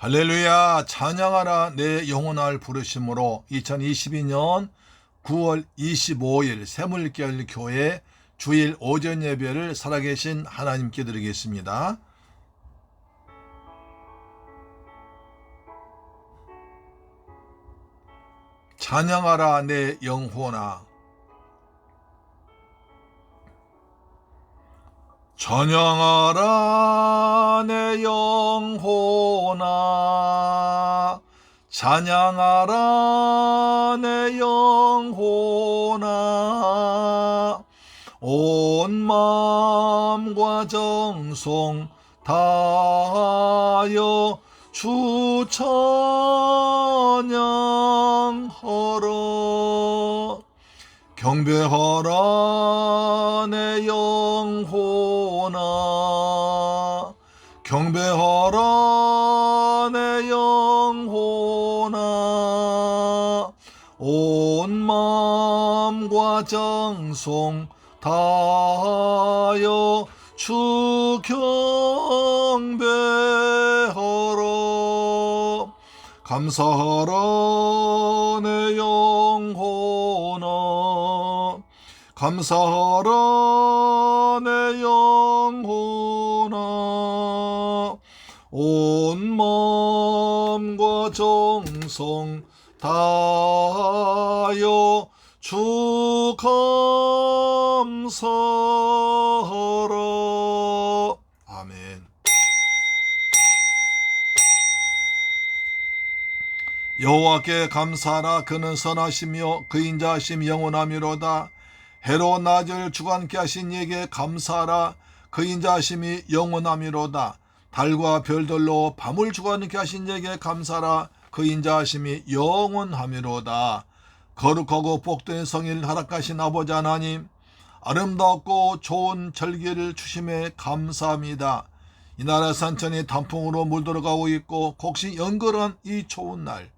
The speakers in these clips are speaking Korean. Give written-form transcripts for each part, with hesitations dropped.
할렐루야. 찬양하라 내 영혼을 부르심으로 2022년 9월 25일 새물결 교회 주일 오전 예배를 살아계신 하나님께 드리겠습니다. 찬양하라 내 영혼아, 찬양하라 내 영혼아, 찬양하라 내 영혼아, 온 마음과 정성 다하여 주 찬양하라. 경배하라 내 영혼아, 경배하라 내 영혼아, 온 마음과 정성 다하여 주 경배하라. 감사하라 내 영혼아, 감사하라 내 영혼아, 온 마음과 정성 다하여 주 감사하라. 아멘. 여호와께 감사하라. 그는 선하시며 그 인자하심 영원하미로다. 해로 낮을 주관케 하신 이에게 감사하라. 그 인자하심이 영원하미로다. 달과 별들로 밤을 주관케 하신 이에게 감사하라. 그 인자하심이 영원하미로다. 거룩하고 복된 성일 허락하신 아버지 하나님, 아름답고 좋은 절기를 주심에 감사합니다. 이 나라 산천이 단풍으로 물들어가고 있고 곡식 연걸한 이 좋은 날,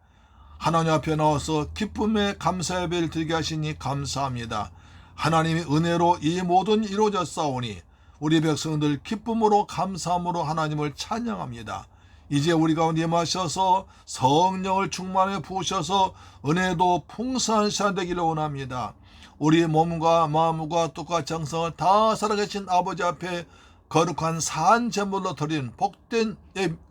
하나님 앞에 나와서 기쁨의 감사 예배를 드리게 하시니 감사합니다. 하나님의 은혜로 이 모든 이루어졌사오니 우리 백성들 기쁨으로 감사함으로 하나님을 찬양합니다. 이제 우리 가운데 임하셔서 성령을 충만해 부으셔서 은혜도 풍성한 시간 되기를 원합니다. 우리 몸과 마음과 뜻과 정성을 다 살아계신 아버지 앞에 거룩한 산 제물로 드리는 복된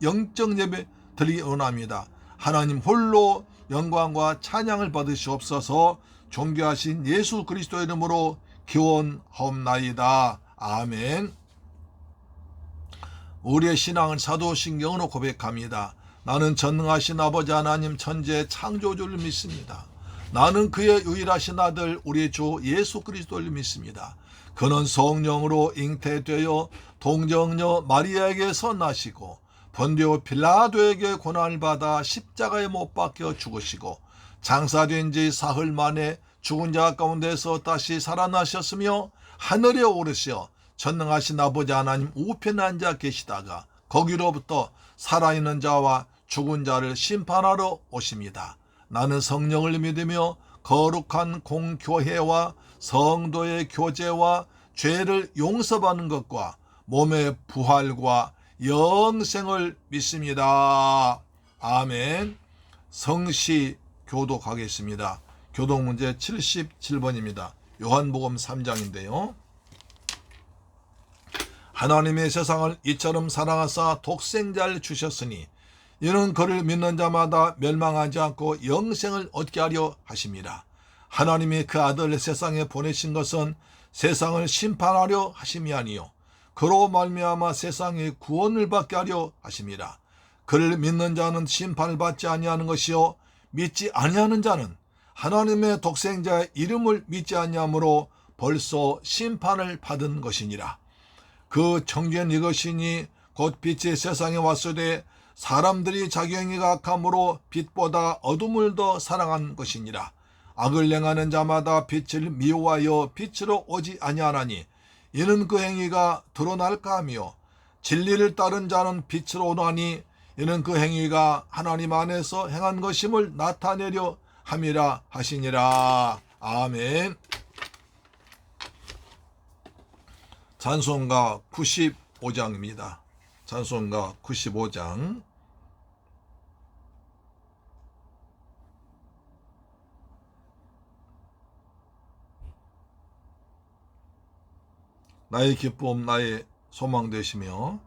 영적 예배 드리기 원합니다. 하나님 홀로 영광과 찬양을 받으시옵소서. 존귀하신 예수 그리스도의 이름으로 기원하옵나이다. 아멘. 우리의 신앙은 사도신경으로 고백합니다. 나는 전능하신 아버지 하나님 천지의 창조주를 믿습니다. 나는 그의 유일하신 아들 우리 주 예수 그리스도를 믿습니다. 그는 성령으로 잉태되어 동정녀 마리아에게서 나시고 본디오 빌라도에게 고난을 받아 십자가에 못 박혀 죽으시고 장사된 지 사흘 만에 죽은 자 가운데서 다시 살아나셨으며 하늘에 오르시어 전능하신 아버지 하나님 우편에 앉아 계시다가 거기로부터 살아있는 자와 죽은 자를 심판하러 오십니다. 나는 성령을 믿으며 거룩한 공교회와 성도의 교제와 죄를 용서받는 것과 몸의 부활과 영생을 믿습니다. 아멘. 성시 교독하겠습니다. 교독 문제 77번입니다. 요한복음 3장인데요. 하나님의 세상을 이처럼 사랑하사 독생자를 주셨으니 이는 그를 믿는 자마다 멸망하지 않고 영생을 얻게 하려 하심이라. 하나님이 그 아들을 세상에 보내신 것은 세상을 심판하려 하심이 아니요 그로 말미암아 세상의 구원을 받게 하려 하심이라. 그를 믿는 자는 심판을 받지 아니하는 것이요 믿지 아니하는 자는 하나님의 독생자의 이름을 믿지 아니하므로 벌써 심판을 받은 것이니라. 그 청지는 이것이니 곧 빛이 세상에 왔으되 사람들이 자기 행위가 악함으로 빛보다 어둠을 더 사랑한 것이니라. 악을 행하는 자마다 빛을 미워하여 빛으로 오지 아니하나니 이는 그 행위가 드러날까 하며 진리를 따른 자는 빛으로 오나니 이는 그 행위가 하나님 안에서 행한 것임을 나타내려 함이라 하시니라. 아멘. 찬송가 95장입니다. 찬송가 95장. 나의 기쁨, 나의 소망 되시며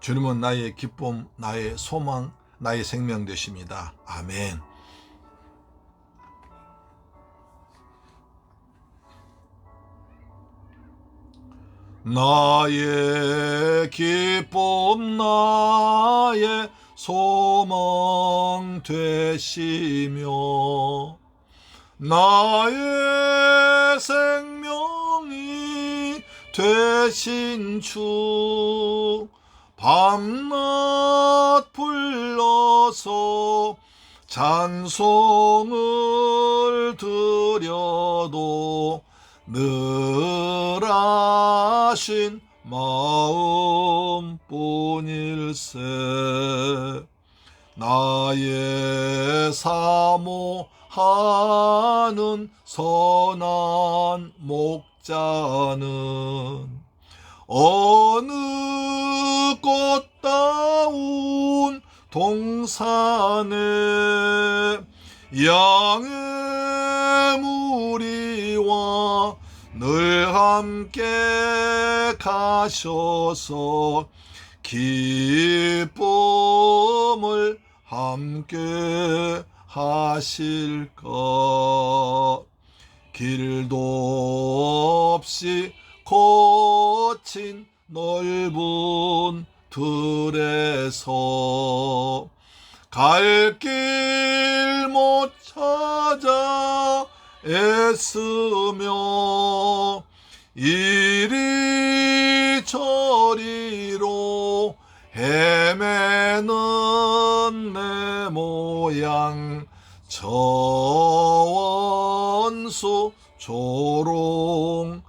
주님은 나의 기쁨, 나의 소망, 나의 생명 되십니다. 아멘. 나의 기쁨, 나의 소망 되시며 나의 생명이 되신 주, 밤낮 불러서 찬송을 드려도 늘 하신 마음뿐일세. 나의 사모하는 선한 목자는 어느 꽃다운 동산에 양의 무리와 늘 함께 가셔서 기쁨을 함께 하실까. 길도 없이 거친 넓은 들에서 갈 길 못 찾아 애쓰며 이리 저리로 헤매는 내 모양 저 원수 조롱하도다.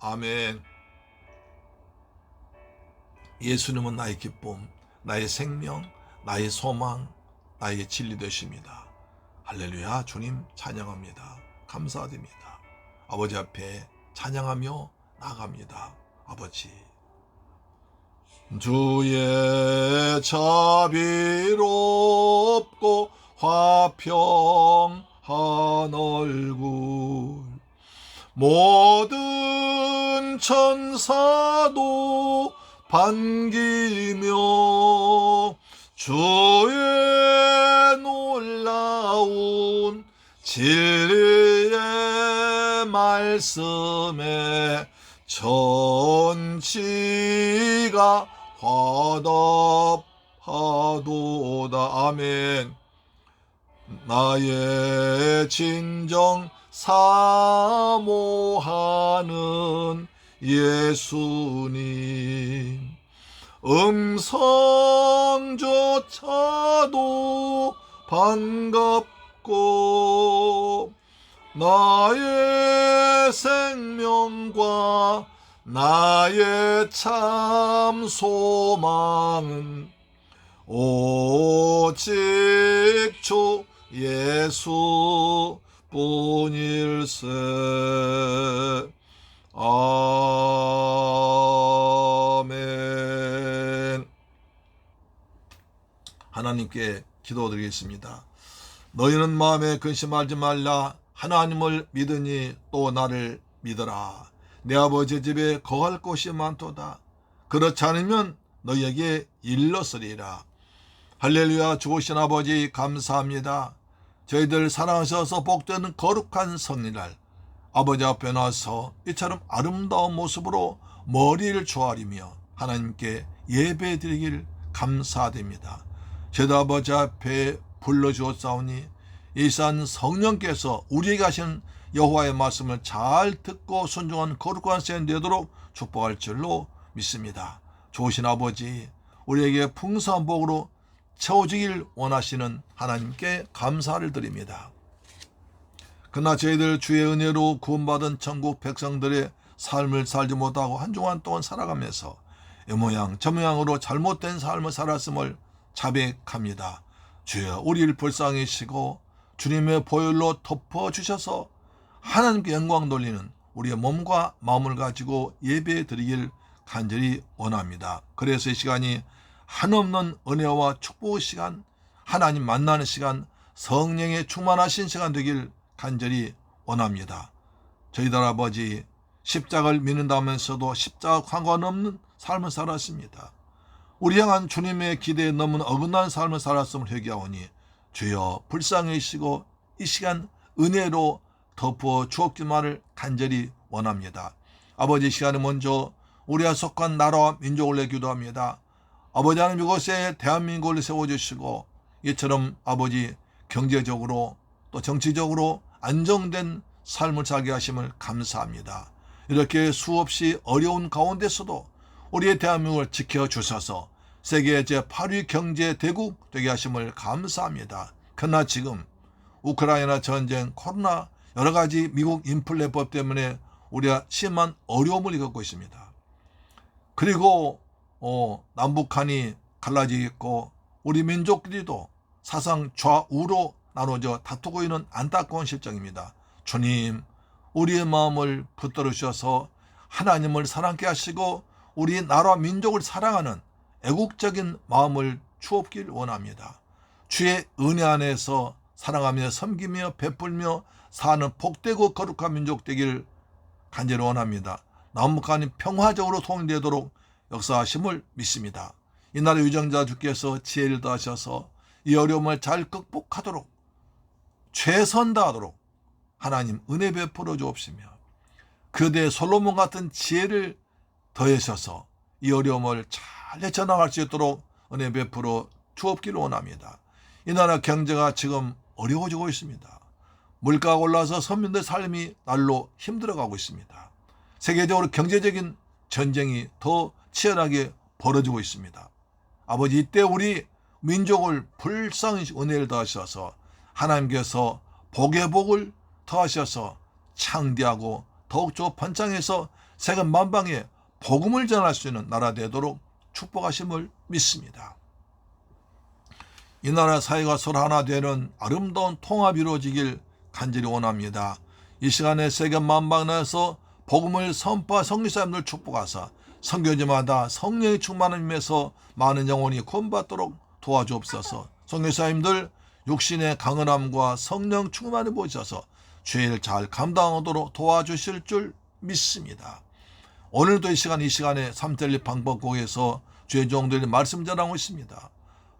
아멘. 예수님은 나의 기쁨, 나의 생명, 나의 소망, 나의 진리 되십니다. 할렐루야. 주님 찬양합니다. 감사드립니다. 아버지 앞에 찬양하며 나갑니다. 아버지, 주의 자비롭고 화평한 얼굴 모든 천사도 반기며 주의 놀라운 진리의 말씀에 전치가 화답하도다. 아멘. 나의 진정 사모하는 예수님, 음성조차도 반갑고 나의 생명과 나의 참 소망은 오직 주 예수 뿐일세. 아멘. 하나님께 기도드리겠습니다. 너희는 마음에 근심하지 말라. 하나님을 믿으니 또 나를 믿어라. 내 아버지 집에 거할 곳이 많도다. 그렇지 않으면 너희에게 일렀으리라. 할렐루야. 좋으신 아버지 감사합니다. 저희들 사랑하셔서 복되는 거룩한 성리날 아버지 앞에 나서 이처럼 아름다운 모습으로 머리를 조아리며 하나님께 예배드리길 감사드립니다. 저희들 아버지 앞에 불러주었사오니 이산 성령께서 우리에게 하신 여호와의 말씀을 잘 듣고 순종한 거룩한 생이 되도록 축복할 줄로 믿습니다. 좋으신 아버지, 우리에게 풍성한 복으로 채워주길 원하시는 하나님께 감사를 드립니다. 그러나 저희들 주의 은혜로 구원받은 천국 백성들의 삶을 살지 못하고 한 주간 동안 살아가면서 이 모양 저 모양으로 잘못된 삶을 살았음을 자백합니다. 주여, 우리를 불쌍히시고 주님의 보혈로 덮어주셔서 하나님께 영광 돌리는 우리의 몸과 마음을 가지고 예배 드리길 간절히 원합니다. 그래서 이 시간이 한없는 은혜와 축복의 시간, 하나님 만나는 시간, 성령의 충만하신 시간 되길 간절히 원합니다. 저희들 아버지 십자가를 믿는다면서도 십자가 상관없는 삶을 살았습니다. 우리 향한 주님의 기대에 너무 어긋난 삶을 살았음을 회개하오니 주여 불쌍히 여기시고 이 시간 은혜로 덮어 주옵기만을 간절히 원합니다. 아버지, 시간에 먼저 우리가 속한 나라와 민족을 내 기도합니다. 아버지 하나님, 이곳에 대한민국을 세워주시고 이처럼 아버지 경제적으로 또 정치적으로 안정된 삶을 살게 하심을 감사합니다. 이렇게 수없이 어려운 가운데서도 우리의 대한민국을 지켜주셔서 세계 제8위 경제대국 되게 하심을 감사합니다. 그러나 지금 우크라이나 전쟁, 코로나, 여러가지 미국 인플레법 때문에 우리가 심한 어려움을 겪고 있습니다. 그리고 남북한이 갈라지고 있고 우리 민족끼리도 사상 좌우로 나눠져 다투고 있는 안타까운 실정입니다. 주님, 우리의 마음을 붙들어 주셔서 하나님을 사랑케 하시고 우리 나라와 민족을 사랑하는 애국적인 마음을 주옵길 원합니다. 주의 은혜 안에서 사랑하며 섬기며 베풀며 사는 복되고 거룩한 민족 되기를 간절히 원합니다. 남북한이 평화적으로 통일되도록 역사하심을 믿습니다. 이 나라 유정자 주께서 지혜를 더하셔서 이 어려움을 잘 극복하도록 최선 다하도록 하나님 은혜 베풀어 주옵시며 그대 솔로몬 같은 지혜를 더하셔서 이 어려움을 잘 헤쳐나갈 수 있도록 은혜 베풀어 주옵기를 원합니다. 이 나라 경제가 지금 어려워지고 있습니다. 물가가 올라서 서민들 삶이 날로 힘들어가고 있습니다. 세계적으로 경제적인 전쟁이 더 치열하게 벌어지고 있습니다. 아버지, 이때 우리 민족을 불쌍히 은혜를 더하셔서 하나님께서 복의 복을 더하셔서 창대하고 더욱더 번창해서 세계 만방에 복음을 전할 수 있는 나라 되도록 축복하심을 믿습니다. 이 나라 사회가 서로 하나 되는 아름다운 통합이 이루어지길 간절히 원합니다. 이 시간에 세계 만방에서 복음을 선포한 선교사님들 축복하사 선교지마다 성령의 충만함에서 많은 영혼이 구원받도록 도와주옵소서. 선교사님들 육신의 강건함과 성령 충만을 보셔서 죄를 잘 감당하도록 도와주실 줄 믿습니다. 오늘도 이 시간에 3.1 방법국에서 주의 종들이 말씀 전하고 있습니다.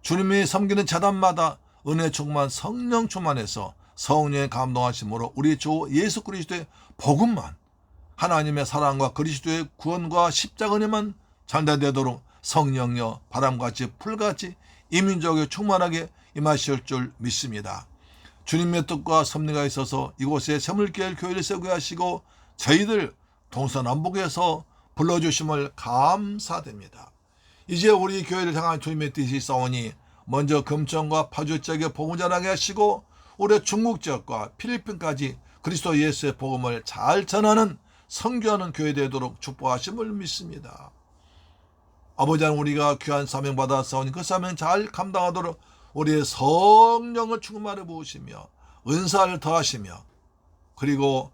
주님이 섬기는 재단마다 은혜 충만 성령 충만해서 성령의 감동하심으로 우리 주 예수 그리스도의 복음만, 하나님의 사랑과 그리스도의 구원과 십자가 은혜만 전달되도록 성령여 바람같이 풀같이 이민족에 충만하게 임하실 줄 믿습니다. 주님의 뜻과 섭리가 있어서 이곳에 새물교회 교회를 세우게 하시고 저희들 동서남북에서 불러주심을 감사드립니다. 이제 우리 교회를 향한 주님의 뜻이 있사오니 먼저 금천과 파주 지역에 복음 전하게 하시고 올해 중국 지역과 필리핀까지 그리스도 예수의 복음을 잘 전하는 선교하는 교회 되도록 축복하심을 믿습니다. 아버지 하나님, 우리가 귀한 사명 받았사오니 그 사명 잘 감당하도록 우리의 성령을 충만해 부으시며 은사를 더하시며 그리고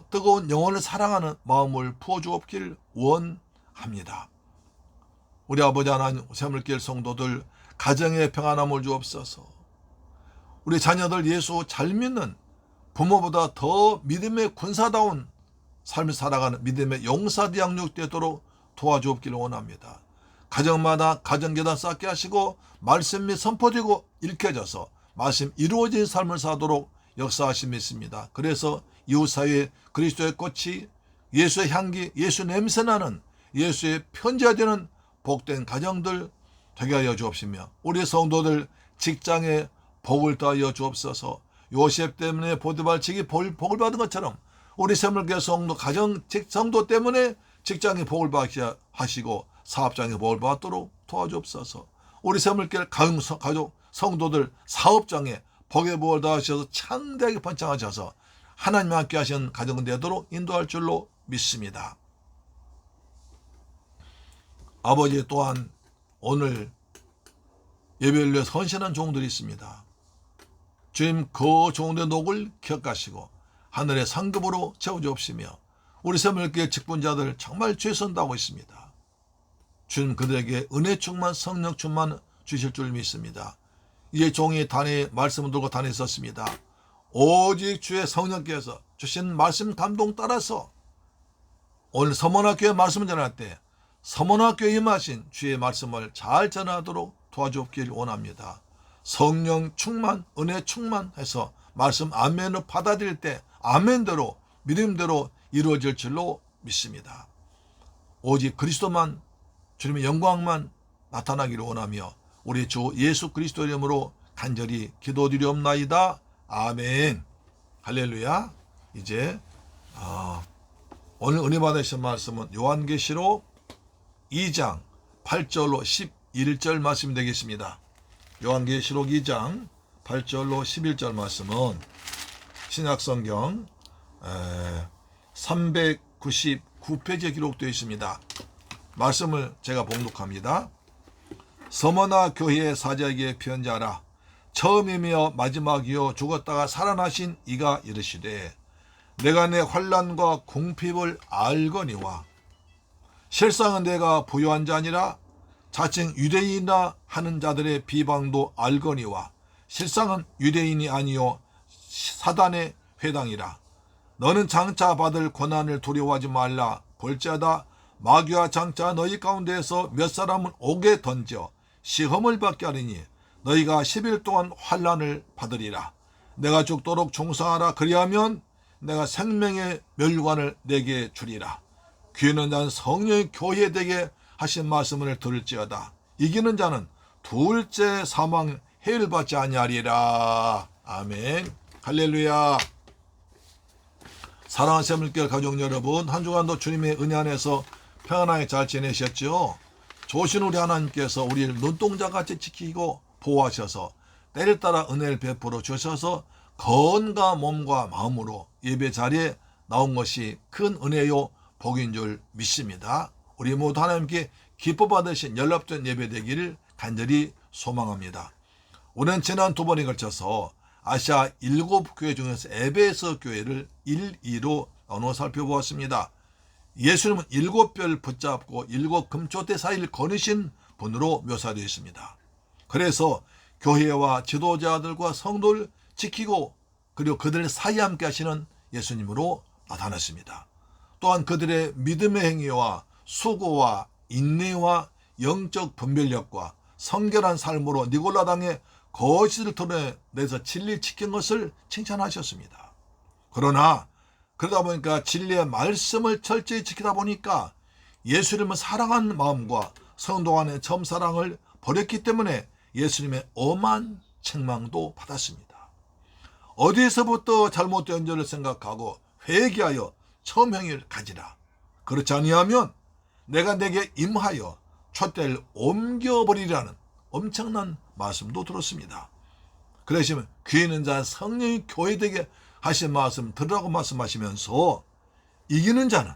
뜨거운 영혼을 사랑하는 마음을 부어주옵길 원합니다. 우리 아버지 하나님, 새물길 성도들 가정의 평안함을 주옵소서. 우리 자녀들 예수 잘 믿는 부모보다 더 믿음의 군사다운 삶을 살아가는 믿음의 용사들 양육되도록 도와주옵기를 원합니다. 가정마다 가정계단 쌓게 하시고 말씀이 선포되고 읽혀져서 말씀 이루어진 삶을 사도록 역사하심이 있습니다. 그래서 이웃사회에 그리스도의 꽃이, 예수의 향기, 예수 냄새나는 예수의 편지가 되는 복된 가정들 되게 하여 주옵시며 우리 성도들 직장에 복을 더하여 주옵소서. 요셉 때문에 보디발직이 복을 받은 것처럼 우리 새물교회 성도 가정 성도 때문에 직장에 복을 받게 하시고 사업장에 복을 받도록 도와주옵소서. 우리 새물교회 가족 성도들 사업장에 복의 복을 더하셔서 창대하게 번창하셔서 하나님 함께 하시는 가정은 되도록 인도할 줄로 믿습니다. 아버지, 또한 오늘 예배를 위해 헌신한 종들이 있습니다. 주님, 그 종들의 녹을 기억하시고 하늘의 상급으로 채워주옵시며 우리 새물교회 직분자들 정말 최선 다하고 있습니다. 주님, 그들에게 은혜 충만 성령 충만 주실 줄 믿습니다. 이제 종이 단에 말씀을 들고 다녔었습니다. 오직 주의 성령께서 주신 말씀 감동 따라서 오늘 서문학교에 말씀을 전할 때 서문학교에 임하신 주의 말씀을 잘 전하도록 도와주길 원합니다. 성령 충만, 은혜 충만해서 말씀 아멘을 받아들일 때 아멘대로 믿음대로 이루어질 줄로 믿습니다. 오직 그리스도만, 주님의 영광만 나타나기를 원하며 우리 주 예수 그리스도 이름으로 간절히 기도드리옵나이다. 아멘. 할렐루야. 이제 오늘 은혜 받으신 말씀은 요한계시록 2장 8절로 11절 말씀이 되겠습니다. 요한계시록 2장 8절로 11절 말씀은 신약성경 399페이지에 기록되어 있습니다. 말씀을 제가 봉독합니다. 서머나 교회의 사자에게 편지하라. 처음이며 마지막이요 죽었다가 살아나신 이가 이르시되 내가 내 환난과 궁핍을 알거니와 실상은 내가 부요한 자 아니라 자칭 유대인이나 하는 자들의 비방도 알거니와 실상은 유대인이 아니요 사단의 회당이라. 너는 장차 받을 고난을 두려워하지 말라. 볼지어다 마귀와 장차 너희 가운데에서 몇 사람은 옥에 던져 시험을 받게 하리니 너희가 10일 동안 환난을 받으리라. 내가 죽도록 충성하라. 그리하면 내가 생명의 멸관을 내게 주리라. 귀 있는 자는 성령의 교회되게 하신 말씀을 들을지어다. 이기는 자는 둘째 사망 해를 받지 아니하리라. 아멘. 할렐루야. 사랑하는 새물결 가족 여러분, 한 주간도 주님의 은혜 안에서 평안하게 잘 지내셨죠? 조신 우리 하나님께서 우리를 눈동자같이 지키고 보호하셔서 때를 따라 은혜를 베풀어 주셔서 건강한 몸과 마음으로 예배 자리에 나온 것이 큰 은혜요 복인 줄 믿습니다. 우리 모두 하나님께 기뻐 받으신 연락된 예배 되기를 간절히 소망합니다. 오늘은 지난 두 번에 걸쳐서 아시아 7교회 중에서 에베소 교회를 1~2로 나눠 살펴보았습니다. 예수님은 7별 붙잡고 7 금초대 사이를 거느신 분으로 묘사되어 있습니다. 그래서 교회와 지도자들과 성도를 지키고 그리고 그들의 사이에 함께 하시는 예수님으로 나타났습니다. 또한 그들의 믿음의 행위와 수고와 인내와 영적 분별력과 성결한 삶으로 니골라당의 거짓을 드러내서 진리 지킨 것을 칭찬하셨습니다. 그러다 보니까 진리의 말씀을 철저히 지키다 보니까 예수님을 사랑하는 마음과 성도 간의 처음 사랑을 버렸기 때문에 예수님의 엄한 책망도 받았습니다. 어디에서부터 잘못된 줄을 생각하고 회개하여 처음 행위를 가지라. 그렇지 아니하면 내가 내게 임하여 촛대를 옮겨버리라는 엄청난 말씀도 들었습니다. 그러시면 귀 있는 자 성령이 교회되게 하신 말씀 들으라고 말씀하시면서 이기는 자는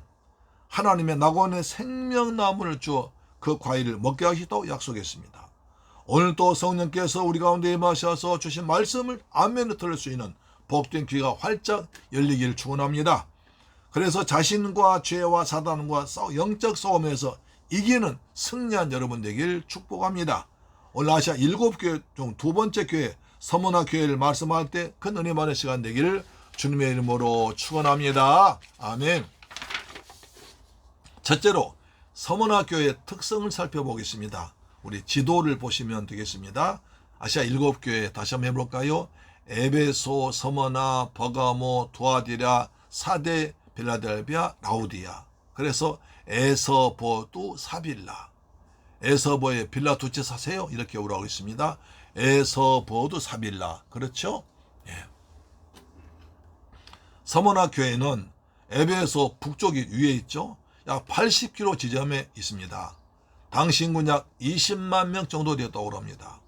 하나님의 낙원의 생명나무를 주어 그 과일을 먹게 하시다고 약속했습니다. 오늘 또 성령께서 우리 가운데 임하셔서 주신 말씀을 아멘으로 들을 수 있는 복된 귀가 활짝 열리기를 축원합니다. 그래서 자신과 죄와 사단과 영적 싸움에서 이기는 승리한 여러분 되길 축복합니다. 오늘 아시아 7교회 중 두 번째 교회 서문화 교회를 말씀할 때 큰 은혜 받는 시간 되기를 주님의 이름으로 축원합니다. 아멘. 첫째로 서문화 교회의 특성을 살펴보겠습니다. 우리 지도를 보시면 되겠습니다. 아시아 7교회 다시 한번 해볼까요? 에베소, 서머나, 버가모, 두아디라, 사데, 빌라델비아, 라우디아. 그래서 에서보두 사빌라. 에서보의 빌라 두 채 사세요. 이렇게 오라고 있습니다. 에서보두 사빌라. 그렇죠? 예. 서머나 교회는 에베소 북쪽이 위에 있죠. 약 80km 지점에 있습니다. 당시 인구 약 20만 명 정도 되었다고 합니다.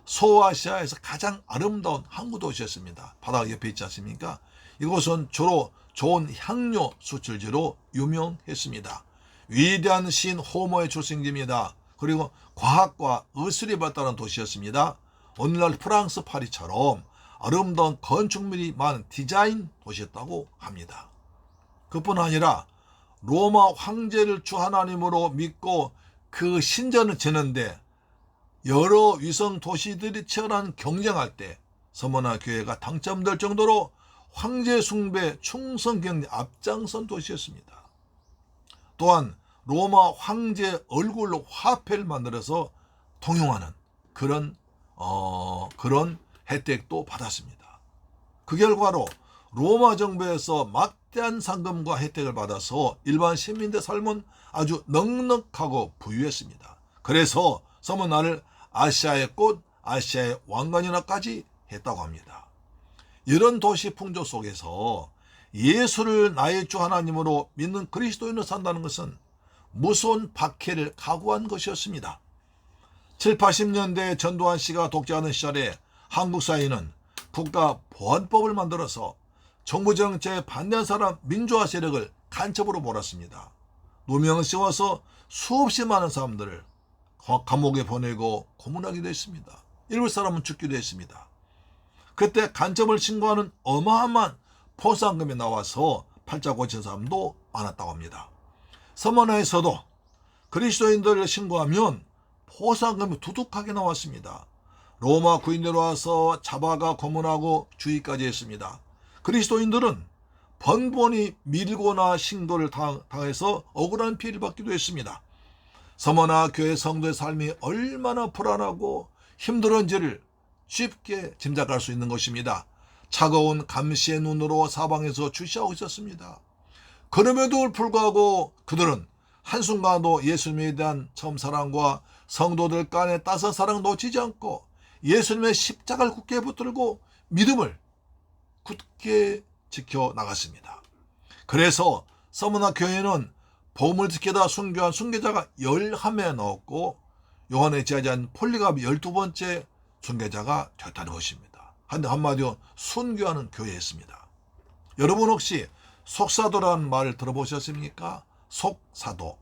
소아시아에서 가장 아름다운 항구 도시였습니다. 바다 옆에 있지 않습니까? 이곳은 주로 좋은 향료 수출지로 유명했습니다. 위대한 시인 호모의 출생지입니다. 그리고 과학과 의술이 발달한 도시였습니다. 오늘날 프랑스 파리처럼 아름다운 건축물이 많은 디자인 도시였다고 합니다. 그뿐 아니라 로마 황제를 주 하나님으로 믿고 그 신전을 지는데 여러 위성 도시들이 치열한 경쟁할 때 서머나 교회가 당첨될 정도로 황제 숭배 충성 경쟁 앞장선 도시였습니다. 또한 로마 황제 얼굴로 화폐를 만들어서 통용하는 그런 혜택도 받았습니다. 그 결과로 로마 정부에서 막대한 상금과 혜택을 받아서 일반 시민들의 삶은 아주 넉넉하고 부유했습니다. 그래서 서머나를 아시아의 꽃, 아시아의 왕관이라까지 했다고 합니다. 이런 도시 풍조 속에서 예수를 나의 주 하나님으로 믿는 그리스도인으로 산다는 것은 무서운 박해를 각오한 것이었습니다. 7, 80년대 전두환 씨가 독재하는 시절에 한국 사회는 국가보안법을 만들어서 정부 정책에 반대한 사람 민주화 세력을 간첩으로 몰았습니다. 누명을 씌워서 수없이 많은 사람들을 감옥에 보내고 고문하기도 했습니다. 일부 사람은 죽기도 했습니다. 그때 간첩을 신고하는 어마어마한 포상금이 나와서 팔자 고친 사람도 많았다고 합니다. 서머나에서도 그리스도인들을 신고하면 포상금이 두둑하게 나왔습니다. 로마 구인들이 와서 잡아가 고문하고 주의까지 했습니다. 그리스도인들은 번번이 밀고나 신고를 당해서 억울한 피해를 받기도 했습니다. 서머나 교회 성도의 삶이 얼마나 불안하고 힘들었는지를 쉽게 짐작할 수 있는 것입니다. 차가운 감시의 눈으로 사방에서 주시하고 있었습니다. 그럼에도 불구하고 그들은 한순간도 예수님에 대한 처음 사랑과 성도들 간의 따스한 사랑을 놓치지 않고 예수님의 십자가를 굳게 붙들고 믿음을 굳게 지켜나갔습니다. 그래서 서머나 교회는 복음을 지키다 순교한 순교자가 11명 나왔고 요한의 제자인 폴리갑이 12번째 순교자가 됐다는 것입니다. 한마디로 순교하는 교회였습니다. 여러분 혹시 속사도라는 말을 들어보셨습니까? 속사도.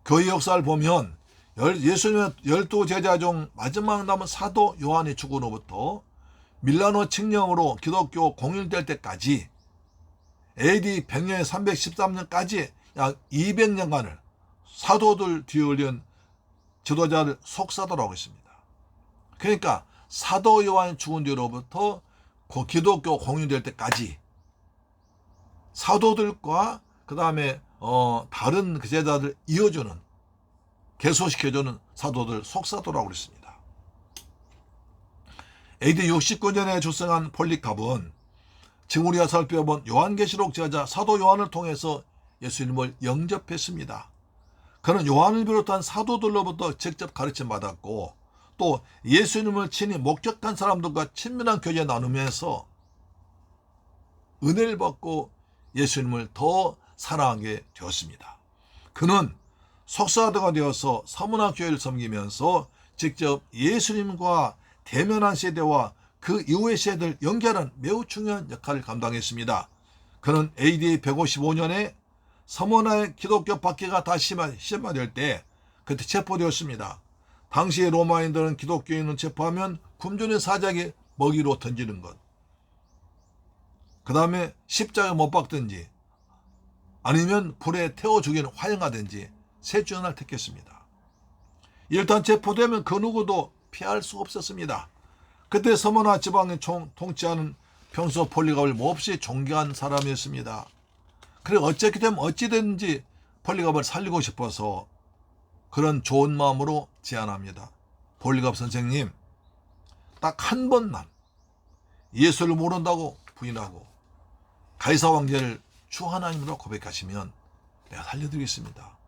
교회 역사를 보면 예수님의 12제자 중 마지막 남은 사도 요한의 죽은 후부터 밀라노 칙령으로 기독교 공일될 때까지 AD 100년 313년까지 약 200년간을 사도들 뒤에 올린 지도자를 속사도라고 했습니다. 그러니까 사도 요한이 죽은 뒤로부터 기독교 공인될 때까지 사도들과 그 다음에 다른 그 제자들 이어주는 계속시켜주는 사도들 속사도라고 그랬습니다. AD 69년에 출생한 폴리캅은 지금 우리가 살펴본 요한계시록 제자 사도 요한을 통해서 예수님을 영접했습니다. 그는 요한을 비롯한 사도들로부터 직접 가르침 받았고 또 예수님을 친히 목격한 사람들과 친밀한 교제 나누면서 은혜를 받고 예수님을 더 사랑하게 되었습니다. 그는 속사도가 되어서 서머나 교회를 섬기면서 직접 예수님과 대면한 세대와 그 이후의 세대를 연결한 매우 중요한 역할을 감당했습니다. 그는 AD 155년에 서머나의 기독교 박해가 다시 심화될 때 그때 체포되었습니다. 당시 로마인들은 기독교인을 체포하면 굶주린 사자에게 먹이로 던지는 것, 그 다음에 십자가에 못 박든지 아니면 불에 태워 죽이는 화형하든지 셋 중 하나를 택했습니다. 일단 체포되면 그 누구도 피할 수 없었습니다. 그때 서머나 지방에 통치하는 평소 폴리갑을 몹시 존경한 사람이었습니다. 그래 어떻게 되면 어찌됐든지 폴리갑을 살리고 싶어서 그런 좋은 마음으로 제안합니다. 폴리갑 선생님, 딱 한 번만 예수를 모른다고 부인하고 가이사 왕제를 주 하나님으로 고백하시면 내가 살려드리겠습니다.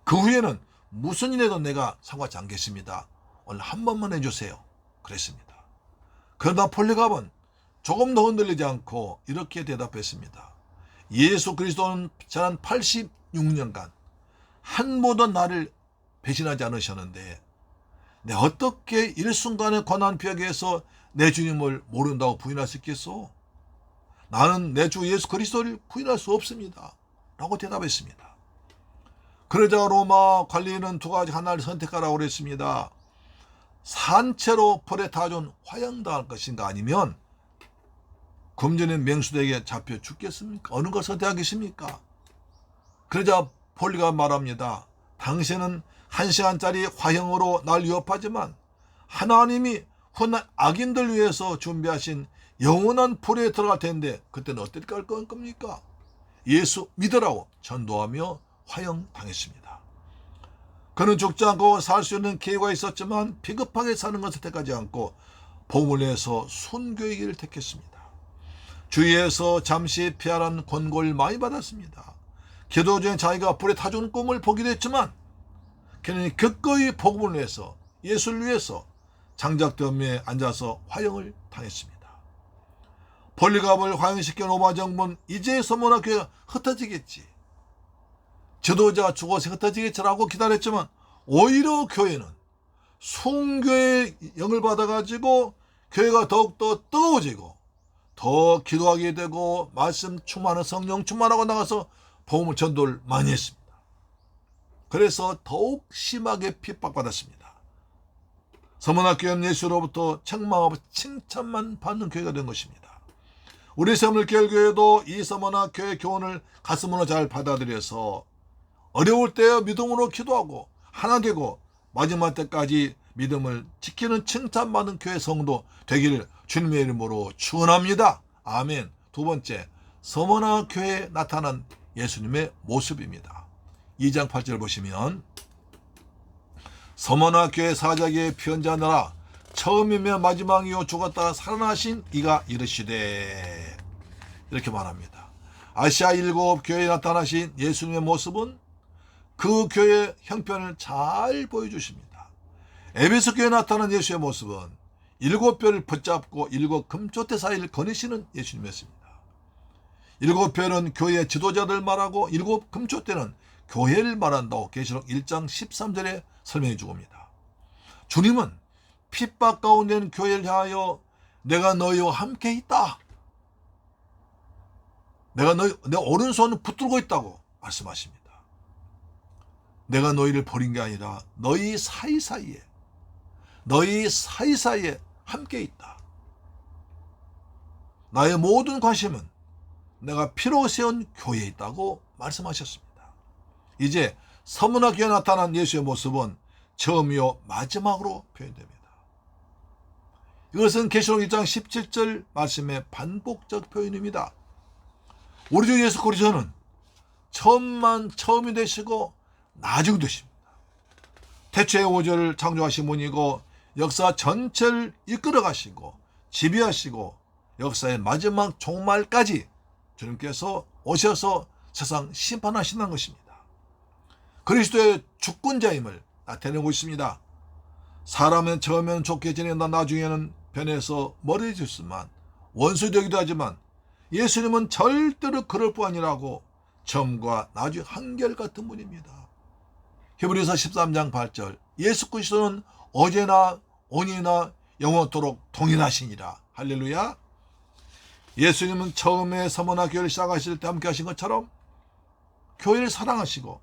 그 후에는 무슨 일에도 내가 상관치 않겠습니다. 오늘 한 번만 해주세요. 그랬습니다. 그러나 폴리갑은 조금 더 흔들리지 않고 이렇게 대답했습니다. 예수 그리스도는 지난 86년간 한 번도 나를 배신하지 않으셨는데 내가 어떻게 일순간의 고난 벽에서 내 주님을 모른다고 부인할 수 있겠소? 나는 내 주 예수 그리스도를 부인할 수 없습니다. 라고 대답했습니다. 그러자 로마 관리인은 두 가지 하나를 선택하라고 그랬습니다. 산채로 불에 타준 화형당할 것인가 아니면 금전인 맹수들에게 잡혀 죽겠습니까? 어느 걸 선택하겠습니까? 그러자 폴리가 말합니다. 당신은 1시간짜리 화형으로 날 위협하지만 하나님이 훗날 악인들 위해서 준비하신 영원한 불에 들어갈 텐데 그때는 어떻게 할 겁니까? 예수 믿으라고 전도하며 화형 당했습니다. 그는 죽지 않고 살 수 있는 기회가 있었지만 비겁하게 사는 것을 택하지 않고 복음을 위해서 순교의 길을 택했습니다. 주위에서 잠시 피하라는 권고를 많이 받았습니다. 기도 중에 자기가 불에 타주는 꿈을 보기도 했지만 그는 기꺼이 복음을 위해서 예수를 위해서 장작더미에 앉아서 화형을 당했습니다. 폴리갑을 화형시킨 로마 정부는 이제 서머나 교회가 흩어지겠지, 지도자가 죽어서 흩어지겠지라고 기다렸지만 오히려 교회는 순교의 영을 받아가지고 교회가 더욱더 뜨거워지고 더 기도하게 되고 말씀 충만한 성령 충만하고 나가서 복음을 전도를 많이 했습니다. 그래서 더욱 심하게 핍박받았습니다. 서문학교회는 예수로부터 책망하고 칭찬만 받는 교회가 된 것입니다. 우리 서문교회도 이 서문학교회 교훈을 가슴으로 잘 받아들여서 어려울 때 믿음으로 기도하고 하나 되고 마지막 때까지 믿음을 지키는 칭찬받는 교회 성도 되기를 주님의 이름으로 축원합니다. 아멘. 두 번째, 서문학교회에 나타난 예수님의 모습입니다. 2장 8절 보시면 서문학교회 사자기에 편지하느라 처음이며 마지막이요 죽었다가 살아나신 이가 이르시되, 이렇게 말합니다. 아시아 7교회에 나타나신 예수님의 모습은 그 교회의 형편을 잘 보여주십니다. 에베소 교회에 나타난 예수의 모습은 7별을 붙잡고 7 금초대 사이를 거니시는 예수님이었습니다. 7별은 교회의 지도자들 말하고 7 금초대는 교회를 말한다고 계시록 1장 13절에 설명해 주옵니다. 주님은 핍박 가운데 있는 교회를 향하여 내가 너희와 함께 있다, 내가 내 오른손을 붙들고 있다고 말씀하십니다. 내가 너희를 버린 게 아니라 너희 사이사이에 함께 있다. 나의 모든 관심은 내가 피로 세운 교회에 있다고 말씀하셨습니다. 이제 서문학교에 나타난 예수의 모습은 처음이요 마지막으로 표현됩니다. 이것은 계시록 1장 17절 말씀의 반복적 표현입니다. 우리 주 예수 그리스도는 처음만 처음이 되시고 나중이 되십니다. 태초의 우주를 창조하신 분이고 역사 전체를 이끌어 가시고 지배하시고 역사의 마지막 종말까지 주님께서 오셔서 세상 심판하신다는 것입니다. 그리스도의 주권자임을 나타내고 있습니다. 사람은 처음에는 좋게 지낸다 나중에는 변해서 멀어지지만 원수되기도 하지만 예수님은 절대로 그럴 뿐 아니라고 처음과 나중 한결같은 분입니다. 히브리서 13장 8절 예수 그리스도는 어제나 오늘이나 영원토록 동일하시니라. 할렐루야. 예수님은 처음에 서머나 교회를 시작하실 때 함께 하신 것처럼 교회를 사랑하시고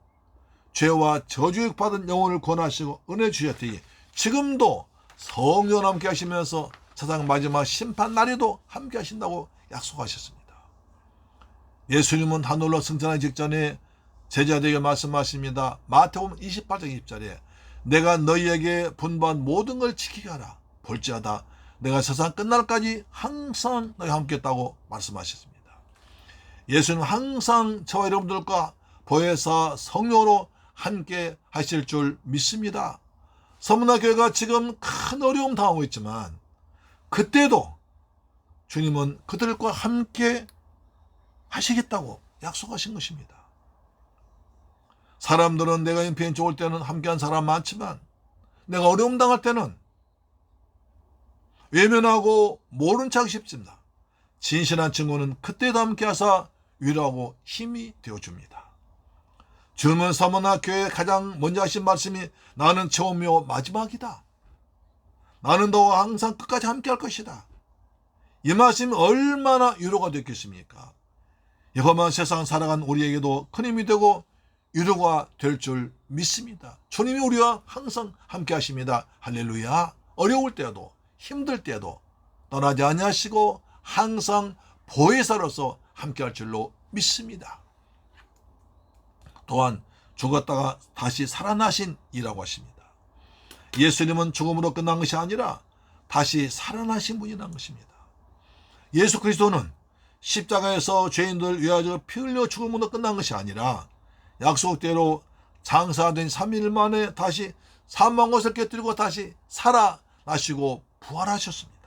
죄와 저주에 받은 영혼을 권하시고 은혜 주셨더니 지금도 성령 함께 하시면서 세상 마지막 심판 날에도 함께 하신다고 약속하셨습니다. 예수님은 하늘로 승천하기 직전에 제자들에게 말씀하십니다. 마태복음 28장 20절에 내가 너희에게 분부한 모든 걸 지키게 하라. 볼지어다 내가 세상 끝날까지 항상 너희와 함께 있다고 말씀하셨습니다. 예수는 항상 저와 여러분들과 보혜사 성령으로 함께 하실 줄 믿습니다. 서문학교회가 지금 큰 어려움 당하고 있지만 그때도 주님은 그들과 함께 하시겠다고 약속하신 것입니다. 사람들은 내가 형편이 좋을 때는 함께한 사람 많지만 내가 어려움 당할 때는 외면하고 모른 척 싶습니다. 진실한 친구는 그때도 함께하사 위로하고 힘이 되어줍니다. 주님은 서문학교에 가장 먼저 하신 말씀이 나는 처음이요 마지막이다. 나는 너와 항상 끝까지 함께할 것이다. 이 말씀이 얼마나 위로가 됐겠습니까? 험한 세상 살아간 우리에게도 큰 힘이 되고 위로가 될 줄 믿습니다. 주님이 우리와 항상 함께 하십니다. 할렐루야. 어려울 때도 힘들 때도 떠나지 아니하시고 항상 보혜사로서 함께 할 줄로 믿습니다. 또한 죽었다가 다시 살아나신 이라고 하십니다. 예수님은 죽음으로 끝난 것이 아니라 다시 살아나신 분이라는 것입니다. 예수 그리스도는 십자가에서 죄인들 위하여 피 흘려 죽음으로 끝난 것이 아니라 약속대로 장사된 3일 만에 다시 사망 것을 깨뜨리고 다시 살아나시고 부활하셨습니다.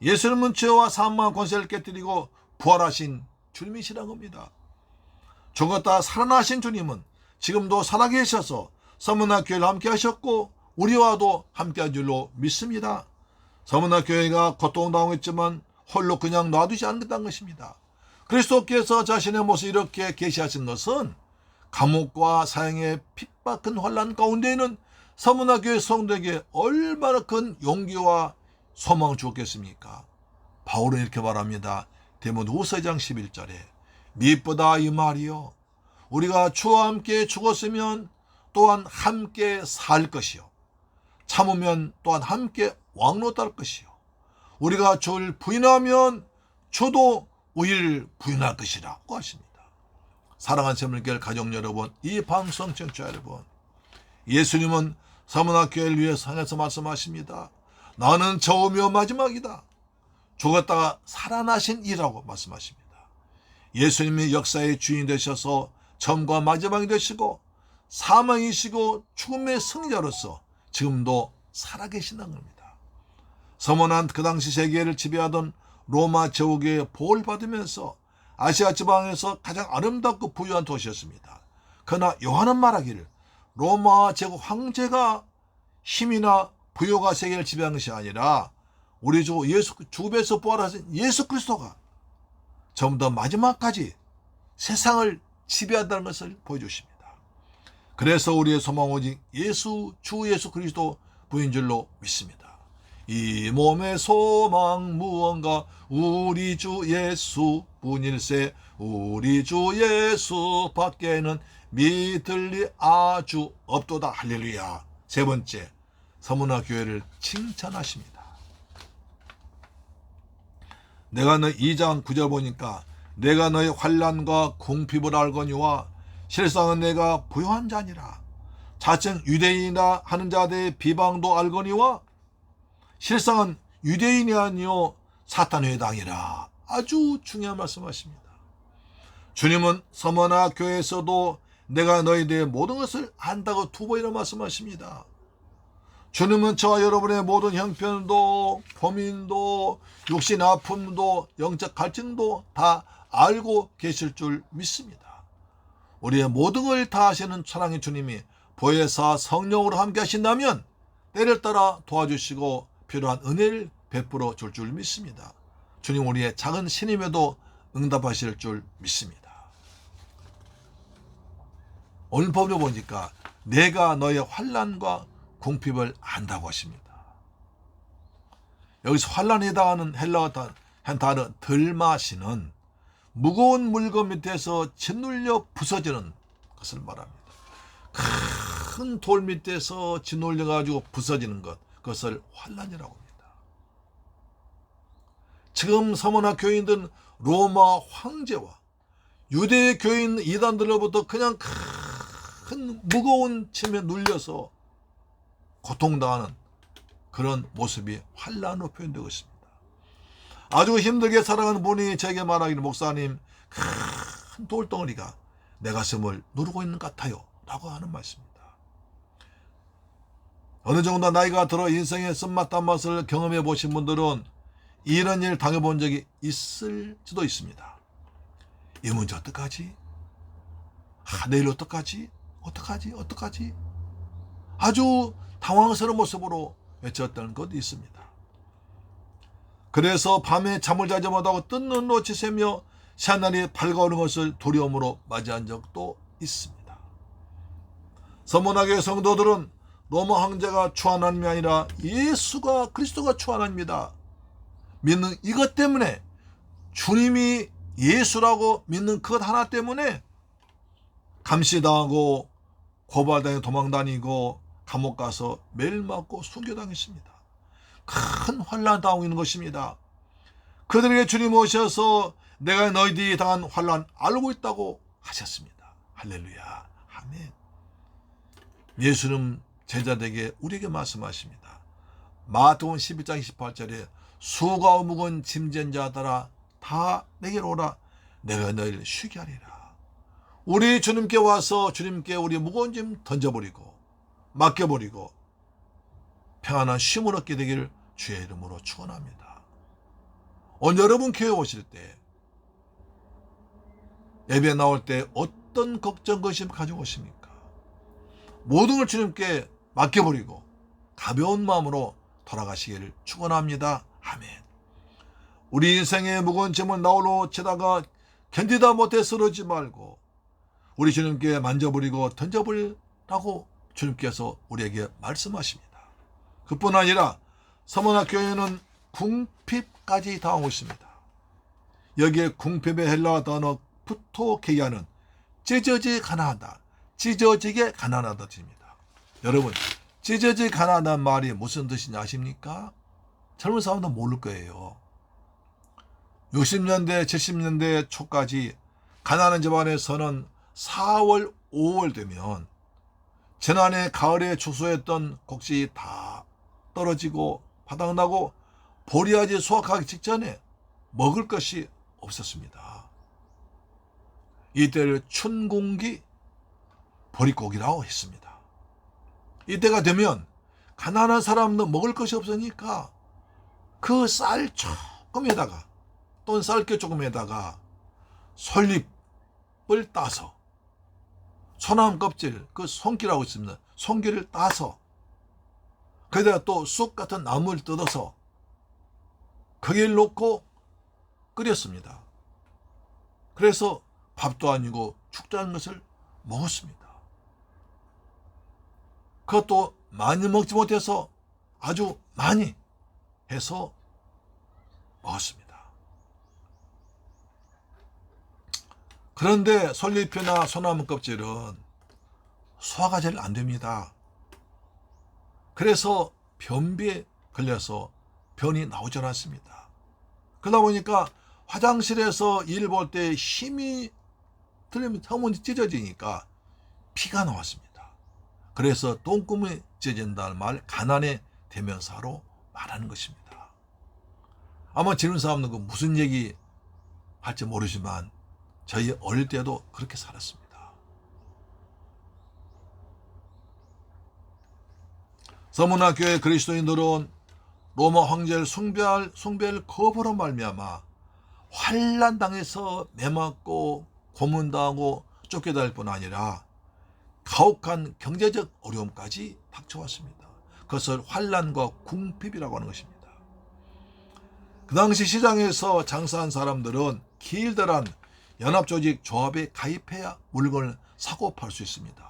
예수님은 죄와 사망 권세를 깨뜨리고 부활하신 주님이시라는 겁니다. 죽었다 살아나신 주님은 지금도 살아계셔서 서문학교회를 함께 하셨고 우리와도 함께 할 줄로 믿습니다. 서문학교회가 고통당했지만 홀로 그냥 놔두지 않는다는 것입니다. 그리스도께서 자신의 모습을 이렇게 계시하신 것은 감옥과 사형의 핍박한 환난 가운데에는 서문학교회 성도에게 얼마나 큰 용기와 소망을 주었겠습니까? 바울은 이렇게 말합니다. 디모데후서 2장 11절에 무엇보다 이 말이요 우리가 주와 함께 죽었으면 또한 함께 살 것이요 참으면 또한 함께 왕노할 것이요 우리가 주를 부인하면 주도 우리를 부인할 것이라고 하십니다. 사랑하는 새물교회 가족 여러분, 이 방송 청취자 여러분, 예수님은 서문학교회를 위해서 하나님께서 말씀하십니다. 나는 처음이요 마지막이다. 죽었다가 살아나신 이라고 말씀하십니다. 예수님이 역사의 주인 되셔서 처음과 마지막이 되시고 사망이시고 죽음의 승리자로서 지금도 살아계신다는 겁니다. 서문한 그 당시 세계를 지배하던 로마 제국의 보호를 받으면서 아시아 지방에서 가장 아름답고 부유한 도시였습니다. 그러나 요한은 말하기를 로마 제국 황제가 힘이나 부여가 세계를 지배한 것이 아니라 우리 주 예수 죽음에서 부활하신 예수 그리스도가 전부 다 마지막까지 세상을 지배한다는 것을 보여주십니다. 그래서 우리의 소망 오직 주 예수 그리스도 부인 줄로 믿습니다. 이 몸의 소망 무언가 우리 주 예수 분일세 우리 주 예수 밖에는 믿을 리 아주 없도다. 할렐루야. 세 번째, 서문학교회를 칭찬하십니다. 내가 너희 2장 9절 보니까 내가 너희 환난과 궁핍을 알거니와 실상은 내가 부요한 자니라. 자칭 유대인이라 하는 자들의 비방도 알거니와 실상은 유대인이 아니요 사탄의 당이라. 아주 중요한 말씀하십니다. 주님은 서문학교회에서도 내가 너희에 대해 모든 것을 안다고 두 번이나 말씀하십니다. 주님은 저와 여러분의 모든 형편도 고민도 육신 아픔도 영적 갈증도 다 알고 계실 줄 믿습니다. 우리의 모든 걸 다 하시는 사랑의 주님이 보혜사 성령으로 함께 하신다면 때를 따라 도와주시고 필요한 은혜를 베풀어 줄 믿습니다. 주님 우리의 작은 신임에도 응답하실 줄 믿습니다. 오늘 법을 보니까 내가 너의 환난과 궁핍을 안다고 하십니다. 여기서 환난에 해당하는 헬라어 단어 들마시는 무거운 물건 밑에서 짓눌려 부서지는 것을 말합니다. 큰 돌 밑에서 짓눌려 가지고 부서지는 것, 그것을 환난이라고 합니다. 지금 서문학 교인들은 로마 황제와 유대 교인 이단들로부터 그냥 큰 무거운 짐에 눌려서 고통당하는 그런 모습이 환난으로 표현되고 있습니다. 아주 힘들게 살아가는 분이 제게 말하기를 목사님 큰 돌덩어리가 내 가슴을 누르고 있는 것 같아요 라고 하는 말씀입니다. 어느 정도 나이가 들어 인생의 쓴맛 단맛을 경험해 보신 분들은 이런 일 당해본 적이 있을지도 있습니다. 이 문제 어떡하지? 내일 어떡하지? 어떡하지? 아주 당황스러운 모습으로 외쳤던 것도 있습니다. 그래서 밤에 잠을 자지 못하고 뜬 눈으로 지새며 새날이 밝아오는 것을 두려움으로 맞이한 적도 있습니다. 서문학의 성도들은 로마 황제가 주 하나님이 아니라 예수가 그리스도가 주 하나님이다 믿는 이것 때문에 주님이 예수라고 믿는 그것 하나 때문에 감시당하고 고발당해 도망다니고 감옥 가서 매일 맞고 순교당했습니다. 큰 환난 당하고 있는 것입니다. 그들에게 주님 오셔서 내가 너희들이 당한 환난 알고 있다고 하셨습니다. 할렐루야. 아멘. 예수님 제자들에게 우리에게 말씀하십니다. 마태복음 11장 28절에 수고하고 무거운 짐진 자들아 다 내게로 오라 내가 너희를 쉬게 하리라. 우리 주님께 와서 주님께 우리 무거운 짐 던져버리고 맡겨버리고 평안한 쉼을 얻게 되기를 주의 이름으로 축원합니다. 오늘 여러분 교회 오실 때 예배 나올 때 어떤 걱정 근심 가지고 오십니까? 모든 걸 주님께 맡겨버리고 가벼운 마음으로 돌아가시기를 축원합니다. 아멘. 우리 인생의 무거운 짐을 나홀로 치다가 견디다 못해 쓰러지지 말고 우리 주님께 만져버리고 던져버리라고 주님께서 우리에게 말씀하십니다. 그뿐 아니라 서문학교에는 궁핍까지 당하고 있습니다. 여기에 궁핍의 헬라어 단어 푸토케이아는 찢어지게 가난하다, 찢어지게 가난하다 뜻입니다. 여러분, 찢어지게 가난하다는 말이 무슨 뜻인지 아십니까? 젊은 사람들은 모를 거예요. 60년대, 70년대 초까지 가난한 집안에서는 4월, 5월 되면 지난해 가을에 추수했던 곡식이 다 떨어지고 바닥나고 보리야지 수확하기 직전에 먹을 것이 없었습니다. 이때를 춘공기 보릿고기라고 했습니다. 이때가 되면 가난한 사람도 먹을 것이 없으니까 그 쌀 조금에다가 또는 쌀겨 조금에다가 솔잎을 따서 소나무 껍질, 그 송기라고 있습니다. 송기를 따서 거기다가 또 쑥 같은 나무를 뜯어서 거기에 넣고 끓였습니다. 그래서 밥도 아니고 죽도 않은 것을 먹었습니다. 그것도 많이 먹지 못해서 아주 많이 해서 먹었습니다. 그런데 솔잎이나 소나무 껍질은 소화가 잘 안 됩니다. 그래서 변비에 걸려서 변이 나오지 않았습니다. 그러다 보니까 화장실에서 일 볼 때 힘이 들리면 턱문이 찢어지니까 피가 나왔습니다. 그래서 똥구멍이 찢어진다는 말 가난의 대명사로 말하는 것입니다. 아마 지금 사람은 그 무슨 얘기 할지 모르지만 저희 어릴 때도 그렇게 살았습니다. 서문학교의 그리스도인들은 로마 황제를 숭배할 거부로 말미암아 환난당해서 매맞고 고문당하고 쫓겨날 뿐 아니라 가혹한 경제적 어려움까지 닥쳐왔습니다. 그것을 환난과 궁핍이라고 하는 것입니다. 그 당시 시장에서 장사한 사람들은 길드란 연합조직 조합에 가입해야 물건을 사고 팔 수 있습니다.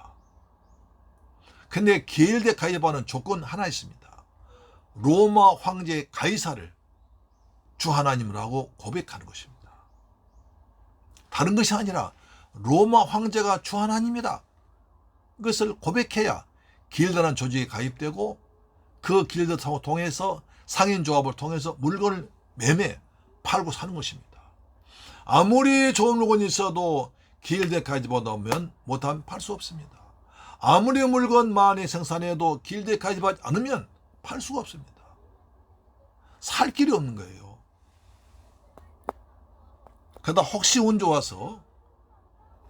근데 길드에 가입하는 조건 하나 있습니다. 로마 황제 가이사를 주 하나님이라고 고백하는 것입니다. 다른 것이 아니라 로마 황제가 주 하나님이다. 그것을 고백해야 길드라는 조직에 가입되고 그 길드 통해서 상인조합을 통해서 물건을 매매, 팔고 사는 것입니다. 아무리 좋은 물건이 있어도 길드에 가입하다 보면 못하면 팔 수 없습니다. 아무리 물건 많이 생산해도 길드에 가입하지 않으면 팔 수가 없습니다. 살 길이 없는 거예요. 그러다 혹시 운 좋아서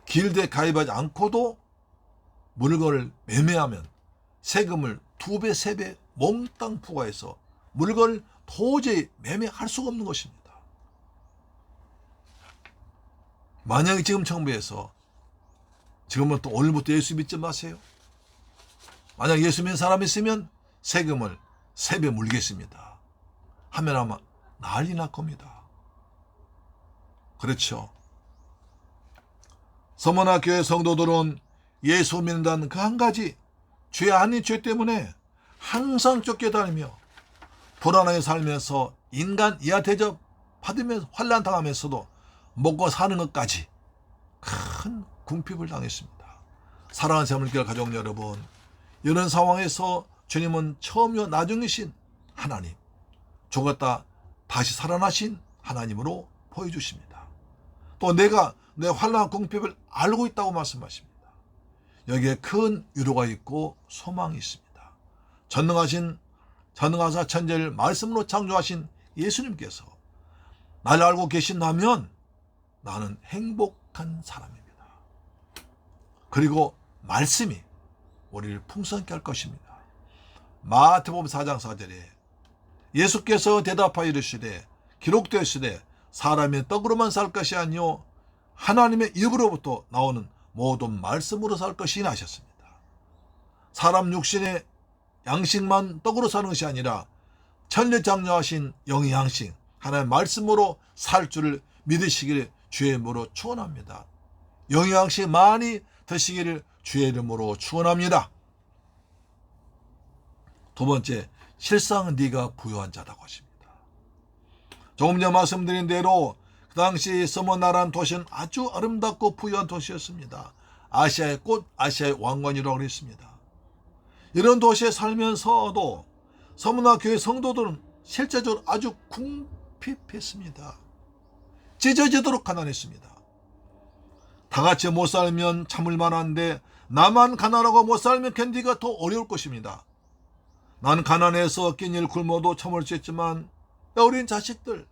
길드에 가입하지 않고도 물건을 매매하면 세금을 2배, 3배 몽땅 부과해서 물건을 도저히 매매할 수가 없는 것입니다. 만약에 지금 정부에서 지금은 또 오늘부터 예수 믿지 마세요. 만약 예수 믿는 사람이 있으면 세금을 3배 물겠습니다. 하면 아마 난리 날 겁니다. 그렇죠. 서문학교의 성도들은 예수 믿는다는 그 한 가지 죄 아닌 죄 때문에 항상 쫓겨다니며 불안하게 살면서 인간 이하 대접 받으면서 환난 당하면서도 먹고 사는 것까지 큰 궁핍을 당했습니다. 사랑하는 새물길 가족 여러분, 이런 상황에서 주님은 처음이요 나중이신 하나님, 죽었다 다시 살아나신 하나님으로 보여주십니다. 또 내가 내 환난 궁핍을 알고 있다고 말씀하십니다. 여기에 큰 위로가 있고 소망이 있습니다. 전능하사 천재를 말씀으로 창조하신 예수님께서 나를 알고 계신다면 나는 행복한 사람입니다. 그리고 말씀이 우리를 풍성케 할 것입니다. 마태복음 4장 4절에 예수께서 대답하여 이르시되 기록되었으되 사람의 떡으로만 살 것이 아니요 하나님의 입으로부터 나오는 모든 말씀으로 살 것이나 하셨습니다. 사람 육신의 양식만 떡으로 사는 것이 아니라 천리창조하신 영의 양식 하나님의 말씀으로 살 줄을 믿으시기를 주의 이름으로 축원합니다. 영의 양식 많이 드시기를 주의 이름으로 축원합니다. 두 번째, 실상은 네가 부유한 자라고 하십니다. 조금 전 말씀드린 대로 그 당시 서머나라는 도시는 아주 아름답고 부유한 도시였습니다. 아시아의 꽃, 아시아의 왕관이라고 그랬습니다. 이런 도시에 살면서도 서머나 교회 성도들은 실제적으로 아주 궁핍했습니다. 찢어지도록 가난했습니다. 다 같이 못 살면 참을 만한데 나만 가난하고 못 살면 견디기가 더 어려울 것입니다. 나는 가난해서 끼니를 굶어도 참을 수 있지만 어린 자식들,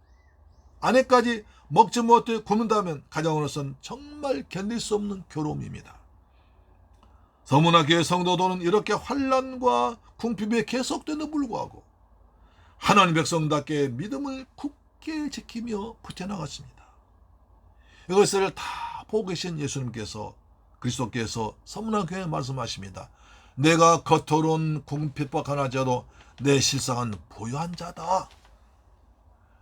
아내까지 먹지 못해 굶는다면 가정으로서는 정말 견딜 수 없는 괴로움입니다. 서머나 교회 성도들은 이렇게 환난과 궁핍에 계속되는 불구하고 하나님 백성답게 믿음을 굳게 지키며 버텨나갔습니다. 이것을 다 보고 계신 예수님께서 그리스도께서 서머나 교회에 말씀하십니다. 내가 겉으로는 궁핍과 가난하자도 내 실상은 부유한 자다.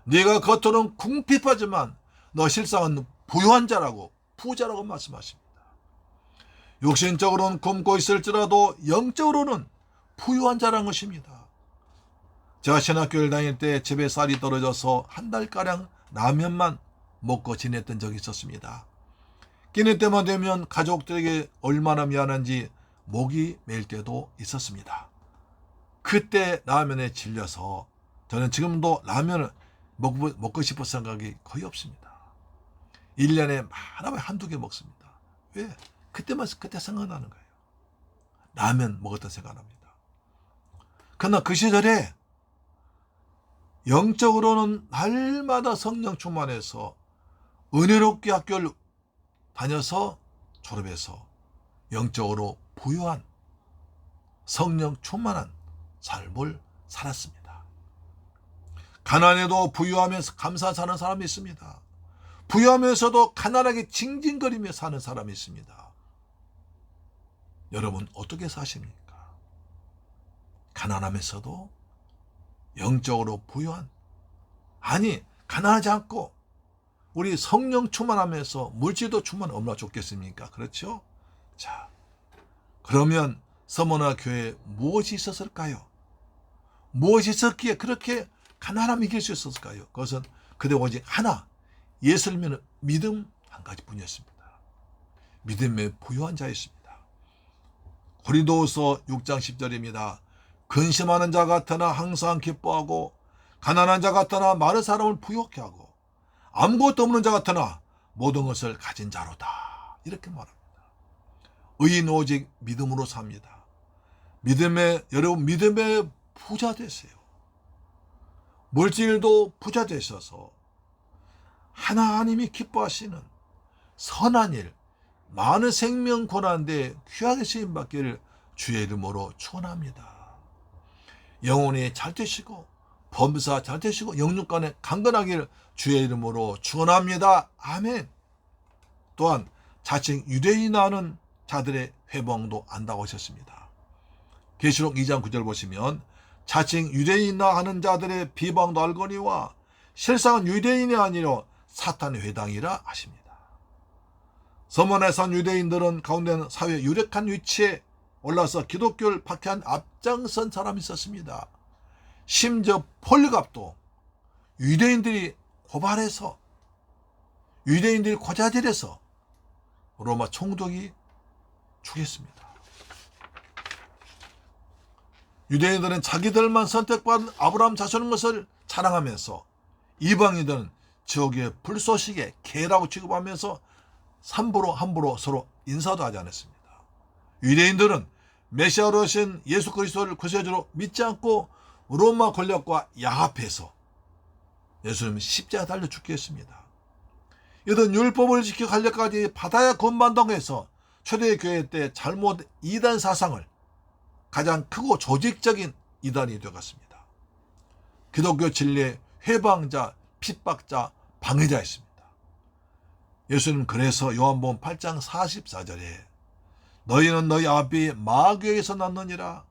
네가 겉으로는 궁핍하지만 너 실상은 부유한 자라고, 부자라고 말씀하십니다. 육신적으로는 굶고 있을지라도 영적으로는 부유한 자라는 것입니다. 제가 신학교를 다닐 때 집에 쌀이 떨어져서 한 달가량 라면만 먹고 지냈던 적이 있었습니다. 끼니 때만 되면 가족들에게 얼마나 미안한지 목이 메일 때도 있었습니다. 그때 라면에 질려서 저는 지금도 라면을 먹고 싶을 생각이 거의 없습니다. 1년에 하나만 한두 개 먹습니다. 왜? 그때 생각나는 거예요. 라면 먹었던 생각납니다. 그러나 그 시절에 영적으로는 날마다 성령 충만해서 은혜롭게 학교를 다녀서 졸업해서 영적으로 부유한 성령 충만한 삶을 살았습니다. 가난해도 부유하면서 감사 사는 사람이 있습니다. 부유하면서도 가난하게 징징거리며 사는 사람이 있습니다. 여러분 어떻게 사십니까? 가난하면서도 영적으로 부유한, 아니 가난하지 않고 우리 성령 충만하면서 물질도 충만 얼마나 좋겠습니까? 그렇죠? 자, 그러면 서머나 교회에 무엇이 있었을까요? 무엇이 있었기에 그렇게 가난함을 이길 수 있었을까요? 그것은 그대 오직 하나, 예수를 믿는 믿음 한 가지뿐이었습니다. 믿음의 부유한 자였습니다. 고린도후서 6장 10절입니다. 근심하는 자 같으나 항상 기뻐하고 가난한 자 같으나 많은 사람을 부유하게 하고 아무것도 없는 자 같으나 모든 것을 가진 자로다. 이렇게 말합니다. 의인 오직 믿음으로 삽니다. 여러분 믿음의 부자 되세요. 물질도 부자 되셔서 하나님이 기뻐하시는 선한 일, 많은 생명 고난데 귀하게 쓰임 받기를 주의 이름으로 축원합니다. 영혼이 잘 되시고 범사 잘 되시고 영육간에 강건하기를 주의 이름으로 축원합니다. 아멘. 또한 자칭 유대인하는 자들의 회방도 안다고 하셨습니다. 계시록 2장 9절 보시면 자칭 유대인이나 하는 자들의 비방도 알거니와 실상은 유대인이 아니라 사탄의 회당이라 하십니다. 서머나에 산 유대인들은 가운데는 사회의 유력한 위치에 올라서 기독교를 박해한 앞장선 사람이 있었습니다. 심지어 폴리갑도 유대인들이 고발해서 유대인들이 고자질해서 로마 총독이 죽였습니다. 유대인들은 자기들만 선택받은 아브라함 자손인 것을 자랑하면서 이방인들은 지옥의 불쏘시개 개라고 취급하면서 함부로 서로 인사도 하지 않았습니다. 유대인들은 메시아로 오신 예수 그리스도를 구세주로 믿지 않고 로마 권력과 야합해서 예수님은 십자가 달려 죽게 했습니다. 이런 율법을 지켜 갈려까지 받아야 구원받는다고 해서 초대교회 때 잘못 이단 사상을 가장 크고 조직적인 이단이 되었습니다. 기독교 진리의 회방자, 핍박자, 방해자였습니다. 예수님은 그래서 요한복음 8장 44절에 너희는 너희 아비 마귀에게서 났느니라.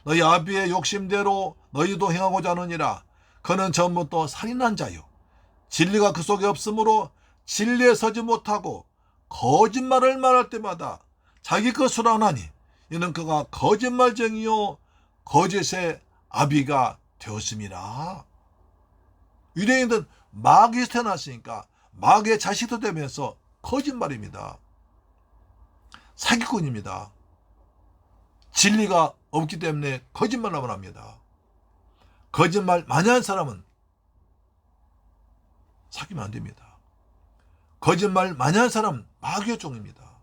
너희 아비의 욕심대로 너희도 행하고자 하느니라. 그는 전부터 살인한 자요 진리가 그 속에 없으므로 진리에 서지 못하고 거짓말을 말할 때마다 자기 것으로 하나니 이는 그가 거짓말쟁이요 거짓의 아비가 되었음이라. 유대인들은 마귀에서 태어났으니까 마귀의 자식도 되면서 거짓말입니다. 사기꾼입니다. 진리가 없기 때문에 거짓말만 합니다. 거짓말 많이 하는 사람은 사귀면 안 됩니다. 거짓말 많이 하는 사람은 마귀의 종입니다.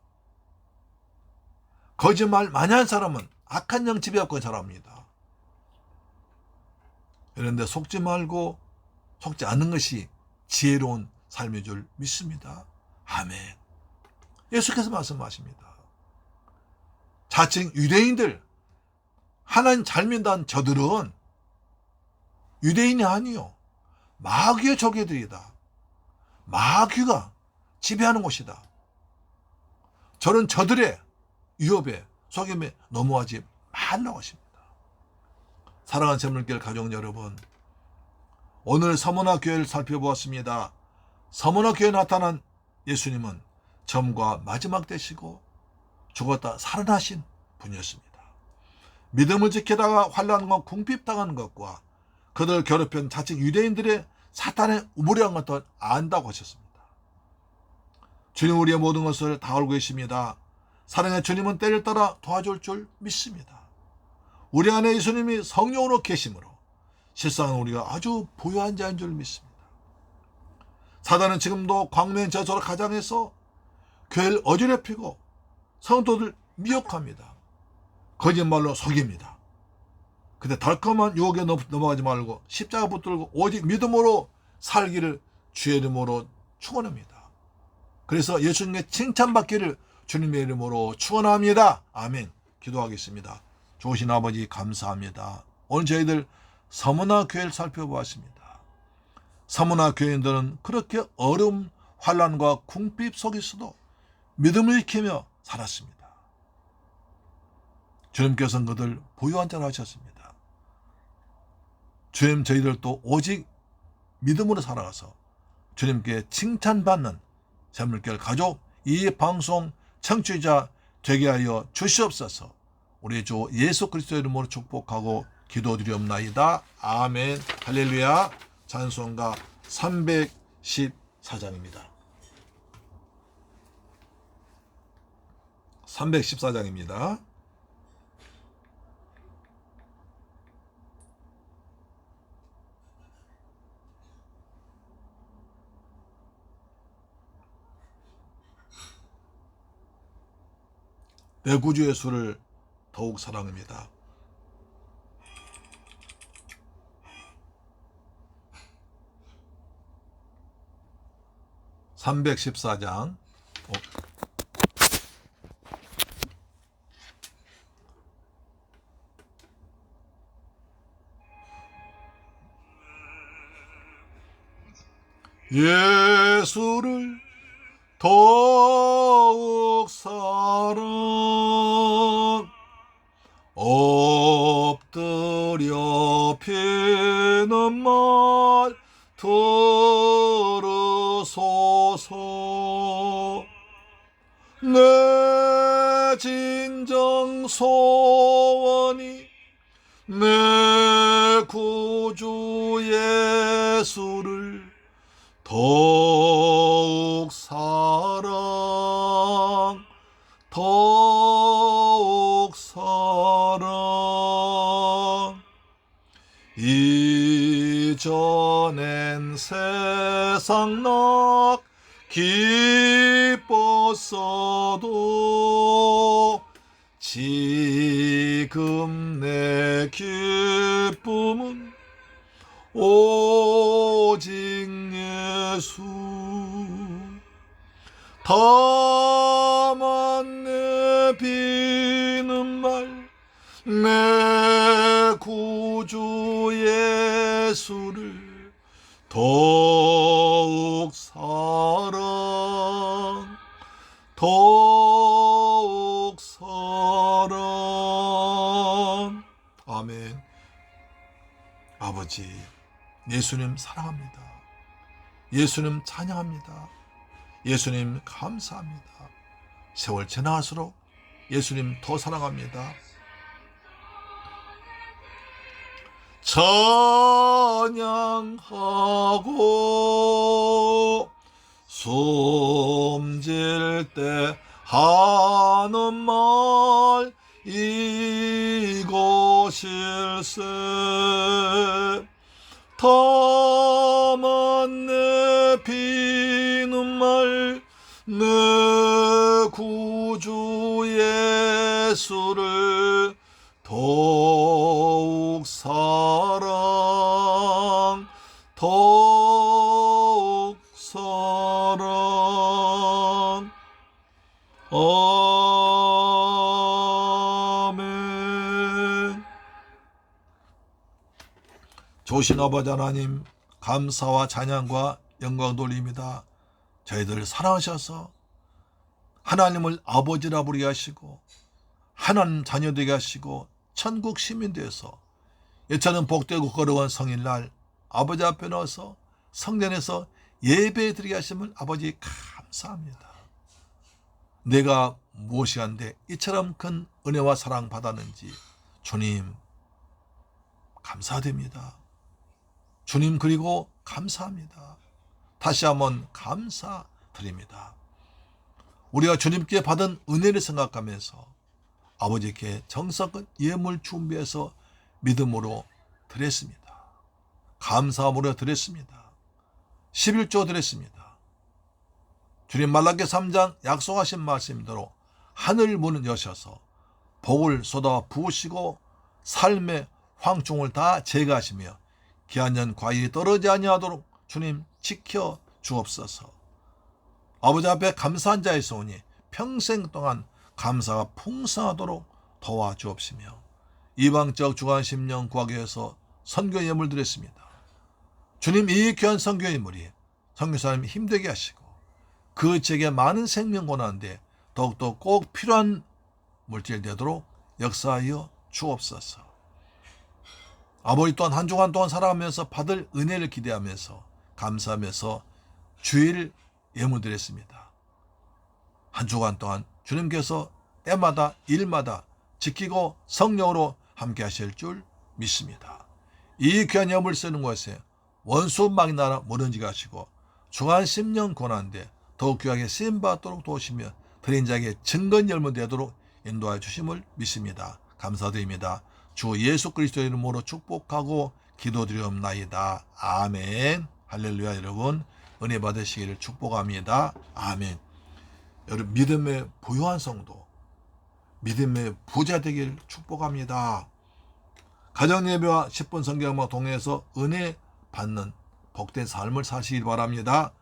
거짓말 많이 하는 사람은 악한 영 지배받고 살아갑니다. 그런데 속지 말고 속지 않는 것이 지혜로운 삶인 줄 믿습니다. 아멘. 예수께서 말씀하십니다. 자칭 유대인들, 하나님 잘 믿는 저들은 유대인이 아니요 마귀의 조개들이다. 마귀가 지배하는 곳이다. 저는 저들의 유혹에 속임에 넘어가지 말라고 하십니다. 사랑하는 샘물길 가족 여러분, 오늘 서문화 교회를 살펴보았습니다. 서문화 교회에 나타난 예수님은 처음과 마지막 되시고 죽었다 살아나신 분이었습니다. 믿음을 지키다가 환난과 궁핍당하는 것과 그들을 괴롭힌 자칭 유대인들의 사탄의 우물이한 것도 안다고 하셨습니다. 주님 우리의 모든 것을 다 알고 계십니다. 사랑의 주님은 때를 따라 도와줄 줄 믿습니다. 우리 안에 예수님이 성령으로 계심으로 실상은 우리가 아주 부유한 자인 줄 믿습니다. 사단은 지금도 광면 저소로 가장해서 교회를 어지럽히고 성도들 미혹합니다. 거짓말로 속입니다. 근데 달콤한 유혹에 넘어가지 말고 십자가 붙들고 오직 믿음으로 살기를 주의 이름으로 축원합니다. 그래서 예수님의 칭찬받기를 주님의 이름으로 축원합니다. 아멘. 기도하겠습니다. 좋으신 아버지 감사합니다. 오늘 저희들 서문화 교회를 살펴보았습니다. 서문화 교인들은 그렇게 어려움, 환난과 궁핍 속에서도 믿음을 지키며 살았습니다. 주님께서는 그들 부유한 자로 하셨습니다. 주님 저희들도 오직 믿음으로 살아가서 주님께 칭찬받는 샘물교회 가족, 이 방송 청취자 되게 하여 주시옵소서. 우리 주 예수 그리스도의 이름으로 축복하고 기도드리옵나이다. 아멘. 할렐루야. 찬송가 314장입니다. 314장입니다. 내 구주 예수를 더욱 사랑합니다. 314장. 예수를 더욱 사랑 엎드려 피는 말 들으소서. 내 진정 소원이 내 구주 예수를 더욱 사랑 더욱 사랑. 이전엔 세상 낙 기뻤어도 지금 내 기쁨은 오직 예수. 다만 내 비는 말 내 구주 예수를 더욱 사랑. 아멘. 아버지, 예수님 사랑합니다. 예수님 찬양합니다. 예수님 감사합니다. 세월 지나갈수록 예수님 더 사랑합니다. 찬양하고 숨질 때 하는 말 이것일세. 다만 내 비는 말 내 구주 예수를 더욱 사랑. 아멘. 조신 아버지 하나님, 감사와 찬양과 영광 돌립니다. 저희들 사랑하셔서 하나님을 아버지라 부르게 하시고 하나님 자녀 되게 하시고 천국 시민 되어서 예차는 복되고 거룩한 성일날 아버지 앞에 나와서 성전에서 예배 드리게 하심을 아버지 감사합니다. 내가 무엇이 한데 이처럼 큰 은혜와 사랑 받았는지 주님 감사드립니다. 주님 그리고 감사합니다. 다시 한번 감사드립니다. 우리가 주님께 받은 은혜를 생각하면서 아버지께 정성껏 예물 준비해서 믿음으로 드렸습니다. 감사함으로 드렸습니다. 11조 드렸습니다. 주님 말라기 3장 약속하신 말씀대로 하늘 문을 여셔서 복을 쏟아 부으시고 삶의 황충을 다 제거하시며 기한년 과일이 떨어지지 아니하도록 주님 지켜 주옵소서. 아버지 앞에 감사한 자의 소원이 평생 동안 감사가 풍성하도록 도와주옵시며 이방적 주간 심령 구하기 위해서 선교 예물 드렸습니다. 주님 이 귀한 선교 예물이 선교사님 힘되게 하시고 그 책에 많은 생명 권한데 더욱더 꼭 필요한 물질 되도록 역사하여 주옵소서. 아버지 또한 한 주간 동안 살아가면서 받을 은혜를 기대하면서 감사하면서 주일 예물 드렸습니다. 한 주간 동안 주님께서 때마다 일마다 지키고 성령으로 함께 하실 줄 믿습니다. 이 귀한 예물 쓰는 것에 원수 막이 나라 무너지게 하시고 중한 10년 고난데 더욱 귀하게 쓰임받도록 도우시며 드린 자에게 증거인 열매 되도록 인도하여 주심을 믿습니다. 감사드립니다. 주 예수 그리스도의 이름으로 축복하고 기도드리옵나이다. 아멘. 할렐루야. 여러분 은혜 받으시기를 축복합니다. 아멘. 여러분 믿음의 부유한 성도, 믿음의 부자 되기를 축복합니다. 가정예배와 10분 성경과 동행해서 은혜 받는 복된 삶을 사시길 바랍니다.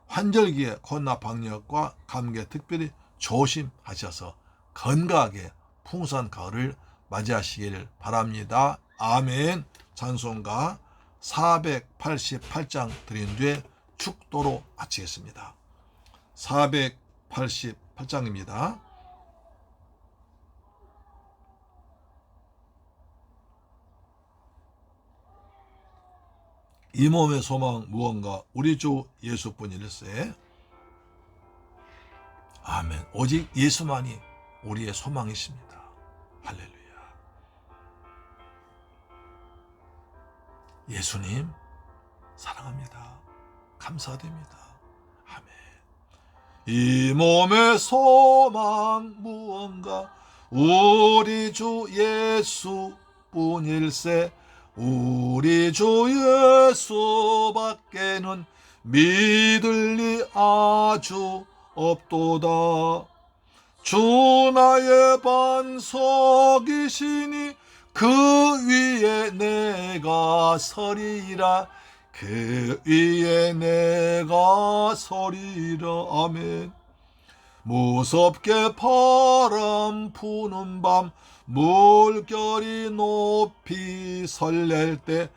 환절기에 코로나 방역과 감기에 특별히 조심하셔서 건강하게 풍성한 가을을 맞이하시기를 바랍니다. 아멘. 찬송가 488장 드린 뒤에 축도로 마치겠습니다. 488장입니다. 이 몸의 소망 무언가 우리 주 예수뿐일세. 아멘. 오직 예수만이 우리의 소망이십니다. 할렐루야. 예수님 사랑합니다. 감사드립니다. 아멘. 이 몸의 소망 무언가 우리 주 예수뿐일세. 우리 주 예수밖에는 믿을 리 아주 없도다. 주 나의 반석이시니 그 위에 내가 서리라. 그 위에 내가 서리라. 아멘. 무섭게 바람 부는 밤 물결이 높이 설렐 때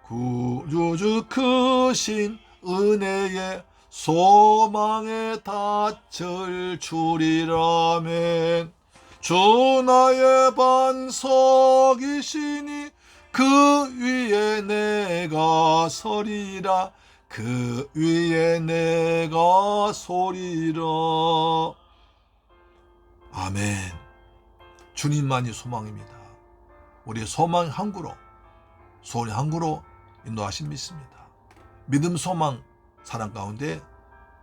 구주주 크신 은혜에 소망에 닿을 줄이라멘. 주 나의 반석이시니 그 위에 내가 서리라. 그 위에 내가 서리라. 아멘. 주님만이 소망입니다. 우리의 소망 항구로, 소원의 항구로 인도하신 믿습니다. 믿음, 소망, 사랑 가운데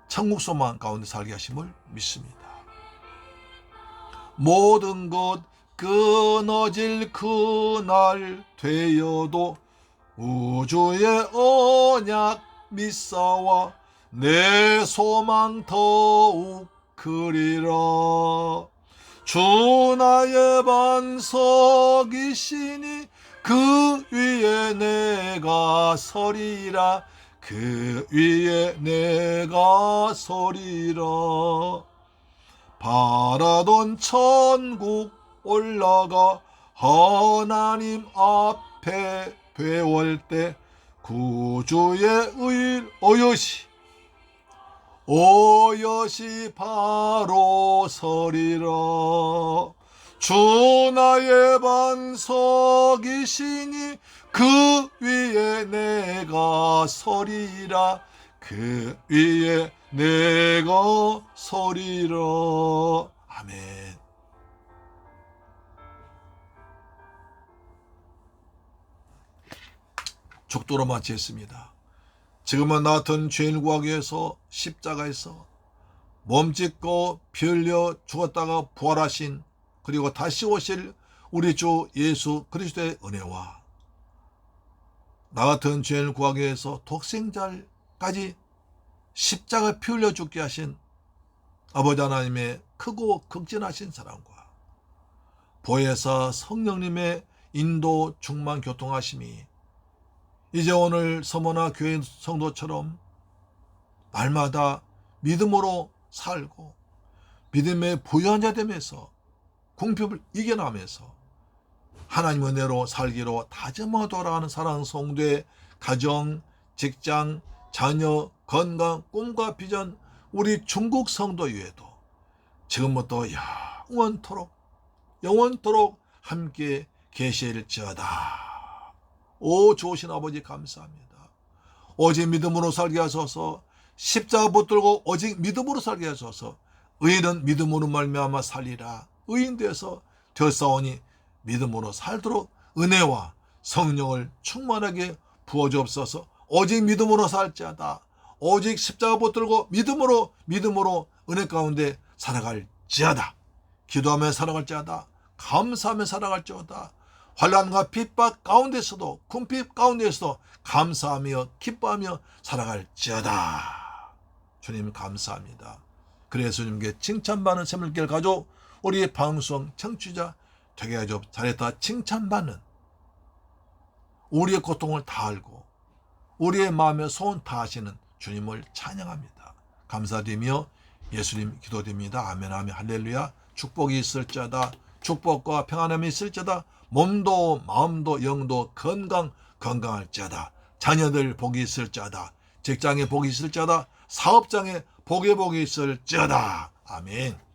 천국 소망 가운데 살게 하심을 믿습니다. 모든 것 끊어질 그날 되어도 우주의 언약 믿사와 내 소망 더욱 크리라. 주 나의 반석이시니 그 위에 내가 서리라. 그 위에 내가 서리라. 바라던 천국 올라가 하나님 앞에 배울 때 구주의 의 오여시 바로 서리라. 주 나의 반석이시니 그 위에 내가 서리라. 그 위에 내가 서리라. 아멘. 죽도록 마치겠습니다. 지금은 나 같은 죄인 구하기 위해서 십자가에서 몸짓고 피 흘려 죽었다가 부활하신, 그리고 다시 오실 우리 주 예수 그리스도의 은혜와 나 같은 죄인을 구하기 위해서 독생자까지 십자가 피 흘려 죽게 하신 아버지 하나님의 크고 극진하신 사랑과 보혜사 성령님의 인도 충만 교통하심이 이제 오늘 서머나 교회 성도처럼 날마다 믿음으로 살고 믿음의 부유한 자 되면서 궁핍을 이겨나면서 하나님 은혜로 살기로 다짐하고 돌아가는 사랑하는 성도의 가정, 직장, 자녀, 건강, 꿈과 비전, 우리 중국 성도 외에도 지금부터 영원토록 함께 계실지어다. 오 좋으신 아버지 감사합니다. 오직 믿음으로 살게 하소서. 십자가 붙들고 오직 믿음으로 살게 하소서. 의인은 믿음으로 말미암아 살리라. 의인 되어서 되었사오니 믿음으로 살도록 은혜와 성령을 충만하게 부어주옵소서. 오직 믿음으로 살지어다. 오직 십자가 붙들고 믿음으로 은혜 가운데 살아갈지어다. 기도하며 살아갈지어다. 감사하며 살아갈지어다. 환난과 핍박 가운데서도 궁핍 가운데서도 감사하며 기뻐하며 살아갈지어다. 주님 감사합니다. 그래서 주님께 칭찬받는 새물길 가족 우리 방송 청취자 되게 하죠. 잘했다 칭찬받는 우리의 고통을 다 알고 우리의 마음의 소원 다 하시는 주님을 찬양합니다. 감사드리며 예수님 기도드립니다. 아멘 아멘 할렐루야. 축복이 있을지어다. 축복과 평안함이 있을지어다. 몸도 마음도 영도 건강할지어다. 자녀들 복이 있을지어다. 직장에 복이 있을지어다. 사업장에 복이 있을지어다. 아멘.